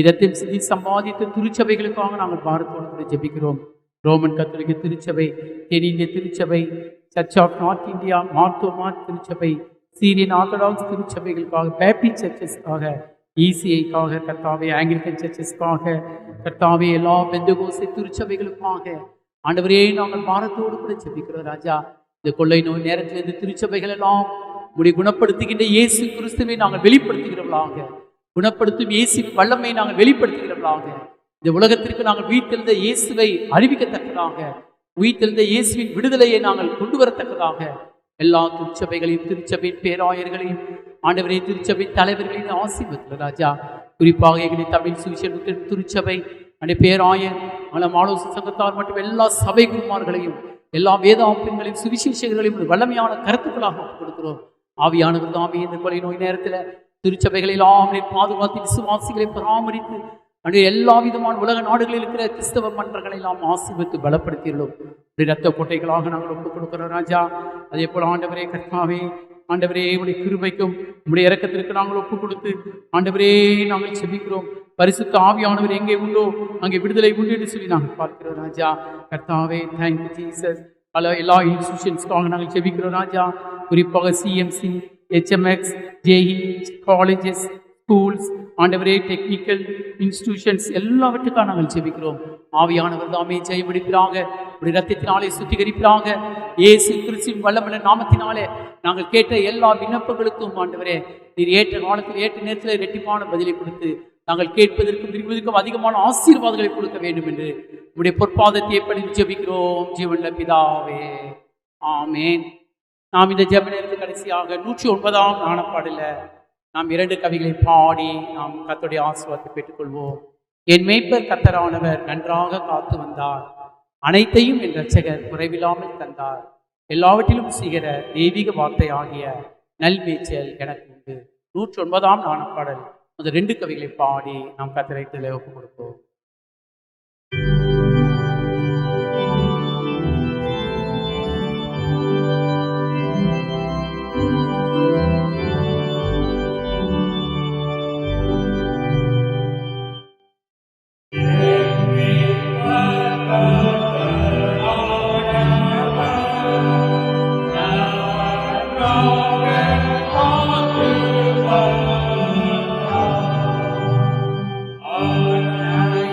இரத்தில் சிதி சம்பாதித்த திருச்சபைகளுக்காக நாங்கள் பாரத்தோடு ஜெபிக்கிறோம். ரோமன் கத்தோலிக்க திருச்சபை, தென்னிந்திய திருச்சபை, church of north India, Mar Thoma திருச்சபை, சீரியன் ஆர்த்தடாக்ஸ் திருச்சபைகளுக்காக, பேப்டிஸ்ட் சர்ச்சஸ்க்காக, ECIக்காக கர்த்தாவே, ஆங்கிலிக்கன் சர்ச்சஸ்க்காக கர்த்தாவே, எல்லா பெந்தகோஸ்தே திருச்சபைகளுக்காக ஆண்டவரே நாங்கள் பாரத்தோடு கூட ஜெபிக்கிறோம் ராஜா. இந்த கொள்ளை நோய் நேரத்தில் இந்த திருச்சபைகள் எல்லாம் உடைய குணப்படுத்துகின்ற இயேசு கிறிஸ்துவை நாங்கள் வெளிப்படுத்துகிறவர்களாக, குணப்படுத்தும் இயேசுவின் வல்லமை நாங்கள் வெளிப்படுத்துகிறவர்களாக, இந்த உலகத்திற்கு நாங்கள் உயிர்த்தெழுந்த இயேசுவை அறிவிக்கத்தக்கதாக, உயிர்த்தெழுந்த இயேசுவின் விடுதலையை நாங்கள் கொண்டு வரத்தக்கதாக எல்லா திருச்சபைகளையும், திருச்சபையின் பேராயர்களையும் ஆண்டவரே, திருச்சபையின் தலைவர்களையும் ஆசீர்வதிக்கிறோம் ராஜா. குறிப்பாக எங்களின் தமிழ் சுவிசேஷ திருச்சபை அந்த பேராயர், ஆலோசனை சங்கத்தார் மற்றும் எல்லா சபை குமார்களையும், எல்லா வேதாப்பின்களையும், சுவிசேஷங்களையும் வல்லமையான கருத்துக்களாக கொடுக்கிறோம். ஆவியானவர் தாமே இந்த கொலை நோய் நேரத்தில் திருச்சபைகளை எல்லாம் பாதுகாத்து விசுவாசிகளை பராமரித்து எல்லா விதமான உலக நாடுகளில் இருக்கிற கிறிஸ்தவ மன்றங்களை எல்லாம் ஆசீர்வதித்து பலப்படுத்தியுள்ளோம். இரத்த கோட்டைகளாக நாங்கள் ஒப்புக் கொடுக்கிறோம் ராஜா. அதே போல் ஆண்டவரே கர்த்தாவே, ஆண்டவரே, உடைய கிருபைக்கும் உடைய இரக்கத்திற்கு நாங்கள் ஒப்புக் கொடுத்து ஆண்டவரே நாங்கள் செபிக்கிறோம். பரிசுத்த ஆவியானவர் எங்கே உண்டோ அங்கே விடுதலை உண்டு என்று சொல்லி நாங்கள் பார்க்கிறோம் ராஜா. கர்த்தாவே, தேங்க்யூ ஜீசஸ். எல்லா இன்ஸ்டிடியூஷன்ஸ்க்காக நாங்கள் செபிக்கிறோம் ராஜா. குறிப்பாக CMC, HMX, JE colleges, schools, ஆண்டவரே, டெக்னிக்கல் இன்ஸ்டிடியூஷன்ஸ் எல்லாவற்றுக்காக நாங்கள் ஜெபிக்கிறோம். ஆவியானவர் தாமே ஜெயமளிப்பிறாங்க, உடைய இரத்தத்தினாலே சுத்திகரிப்பிறாங்க. இயேசு கிறிஸ்துவின் வல்லமையுள்ள நாமத்தினாலே நாங்கள் கேட்ட எல்லா விண்ணப்பங்களுக்கும் ஆண்டவரே, நீர் ஏற்ற காலத்தில் ஏற்ற நேரத்தில் இரட்டிப்பான பதிலை கொடுத்து நாங்கள் கேட்பதற்கும் விரும்புவதற்கும் அதிகமான ஆசீர்வாதங்களை கொடுக்க வேண்டும் என்று உடைய பொற்பாதத்தை பணிந்து ஜெபிக்கிறோம் ஜீவனுள்ள பிதாவே, ஆமேன். நாம் இந்த ஜெப நேரத்துக்கு கடைசியாக 109ஆம் ஞானப்பாடல நாம் 2 கவிகளை பாடி நாம் கர்த்தருடைய ஆசீர்வாதத்தை பெற்றுக்கொள்வோம். என் மேய்ப்பர் கர்த்தரானவர் நன்றாக காத்து வந்தார், அனைத்தையும் என் இரட்சகர் குறைவில்லாமல் தந்தார், எல்லாவற்றிலும் செய்கிற தெய்வீக வார்த்தை ஆகிய நல்மேய்ச்சல் எனக்கு உண்டு. 109ஆம் ஞானப்பாடல் அந்த 2 கவிகளை பாடி நாம் கர்த்தரை ஒப்புக் கொடுப்போம். ஆ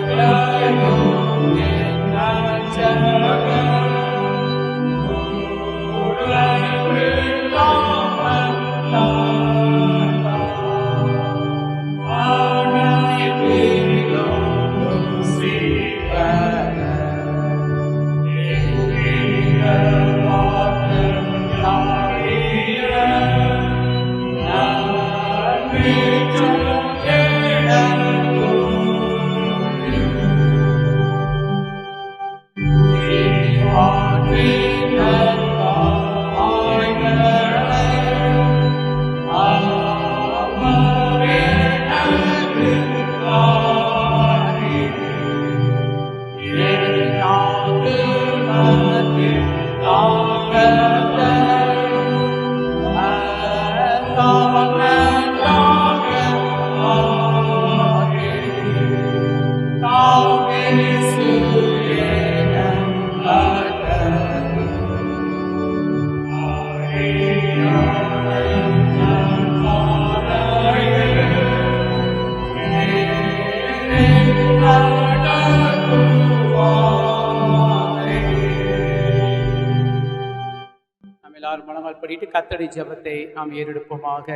பண்ணிட்டு கர்த்தருடைய ஜெபத்தை நாம் ஏறெடுப்போமாக.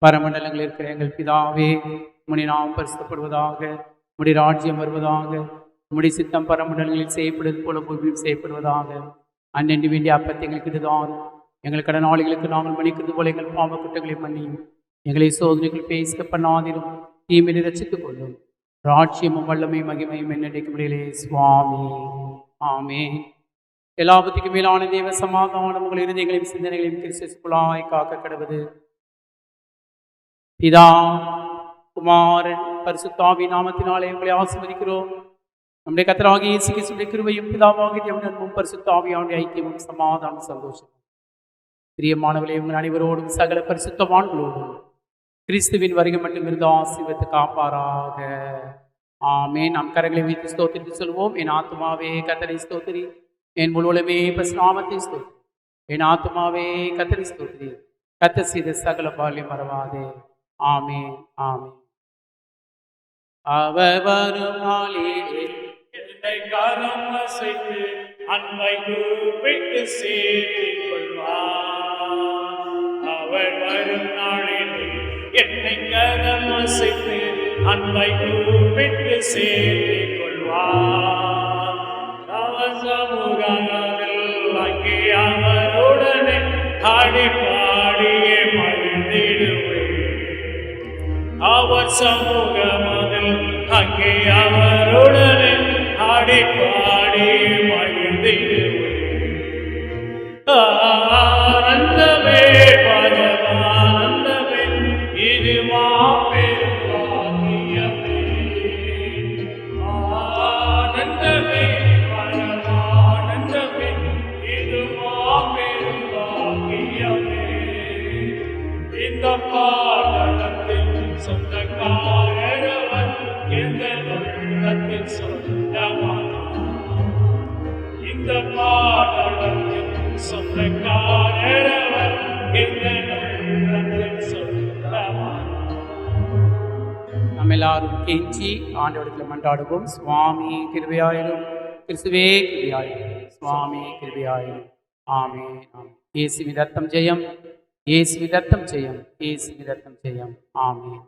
பரமண்டலங்களில் இருக்கிற எங்கள் பிதாவே, உம்முடைய நாமம் பரிசுத்தப்படுவதாக, உம்முடைய ராஜ்யம் வருவதாக, உம்முடைய சித்தம் பரமண்டலங்களில் செய்யப்படுவது போல பூமியில் செய்யப்படுவதாக. அன்னென்று வேண்டிய அப்பத்தை எங்களுக்கு இதுதான். எங்கள் கடனாளிகளுக்கு நாங்கள் மன்னிக்கிறது போல எங்கள் பாவ குற்றங்களை மன்னியும். எங்களை சோதனைகள் பேச பண்ணாதிரும், தீமையை ரட்சித்துக் கொள்ளும். ராட்சியமும் வல்லமை மகிமையும் என்னைக்கு முடியலே சுவாமி. ஆமென். எல்லாபத்துக்கும் மேலான தேவ சமாதானம் உங்கள் இருதயங்களையும் சிந்தனைகளையும் கிறிஸ்துவுக்குள்ளாய் காக்க கடவுது. பிதா, குமாரன், பரிசுத்தாவி நாமத்தினாலே உங்களை ஆசீர்வதிக்கிறோம். நம்முடைய கர்த்தராகிய இயேசு கிறிஸ்துவின் கிருபையும் பிதாவாகிய தேவனுடைய அன்பும் பரிசுத்தாவியானுடைய ஐக்கியமும் சமாதானம் சந்தோஷம் பிரியமானவர்களே, உங்கள் அனைவரோடும் சகல பரிசுத்தவான்களோடும் கிறிஸ்துவின் வருகை மட்டும் இருந்து ஆசீர்வதித்து காப்பாராக. ஆமென். நாம் கரங்களை வைத்து ஸ்தோத்திரித்து சொல்வோம். என் ஆத்துமாவே கர்த்தரை ஸ்தோத்திரி, என் முழுவலுமே பரிசுநாமத்தை ஸ்தோத்திரி. என் ஆத்துமாவே கர்த்தரை ஸ்தோத்திரி, கர்த்தர் செய்த சகல பால்யம் மறவாதே. ஆமென். ஆமென். அவர் வரும் நாளிலே என்னை கரம் அசைத்து அன்பை கூப்பிட்டு சேர்த்துக் கொள்வார். அவர் வரும் நாளிலே என்னை கரம் அசைத்து அன்பை கூப்பிட்டு சேர்த்துக் கொள்வார். அவர் சமூகத்தில் அங்கே அவருடனே ஆடி பாடியே மகிழ்ந்திடுவேன். அவர் சமூகமதில் அங்கே அவருடனே ஆடி பாடி மகிழ்ந்திடுவேன். ஆனந்தமே பரமானந்தமே, இது மாபெரும் பாக்கியமே. ஆனந்தமே பரமானந்தமே, இது மாபெரும் பாக்கியமே. இந்த பாடலத்தில் சொந்தக்காரவர் எங்கள் உள்ளத்தில் சொந்தமானார். இந்த பாடலத்தில் சொந்தக்காரவர் எங்கள் உள்ளத்தில் சொந்தமானார். நம்ம எல்லாரும் கெஞ்சி ஆண்டவரிடத்தில் மன்றாடுவோம். சுவாமி கிருபையாயிரும், கிறிஸ்துவே கிருபையாயிரும், சுவாமி கிருபையாயிரும். ஆமென். ஆமென். இயேசுவின் ரத்தம் ஜெயம், இயேசுவின் ரத்தம் ஜெயம், இயேசுவின் ரத்தம் ஜெயம். ஆமென்.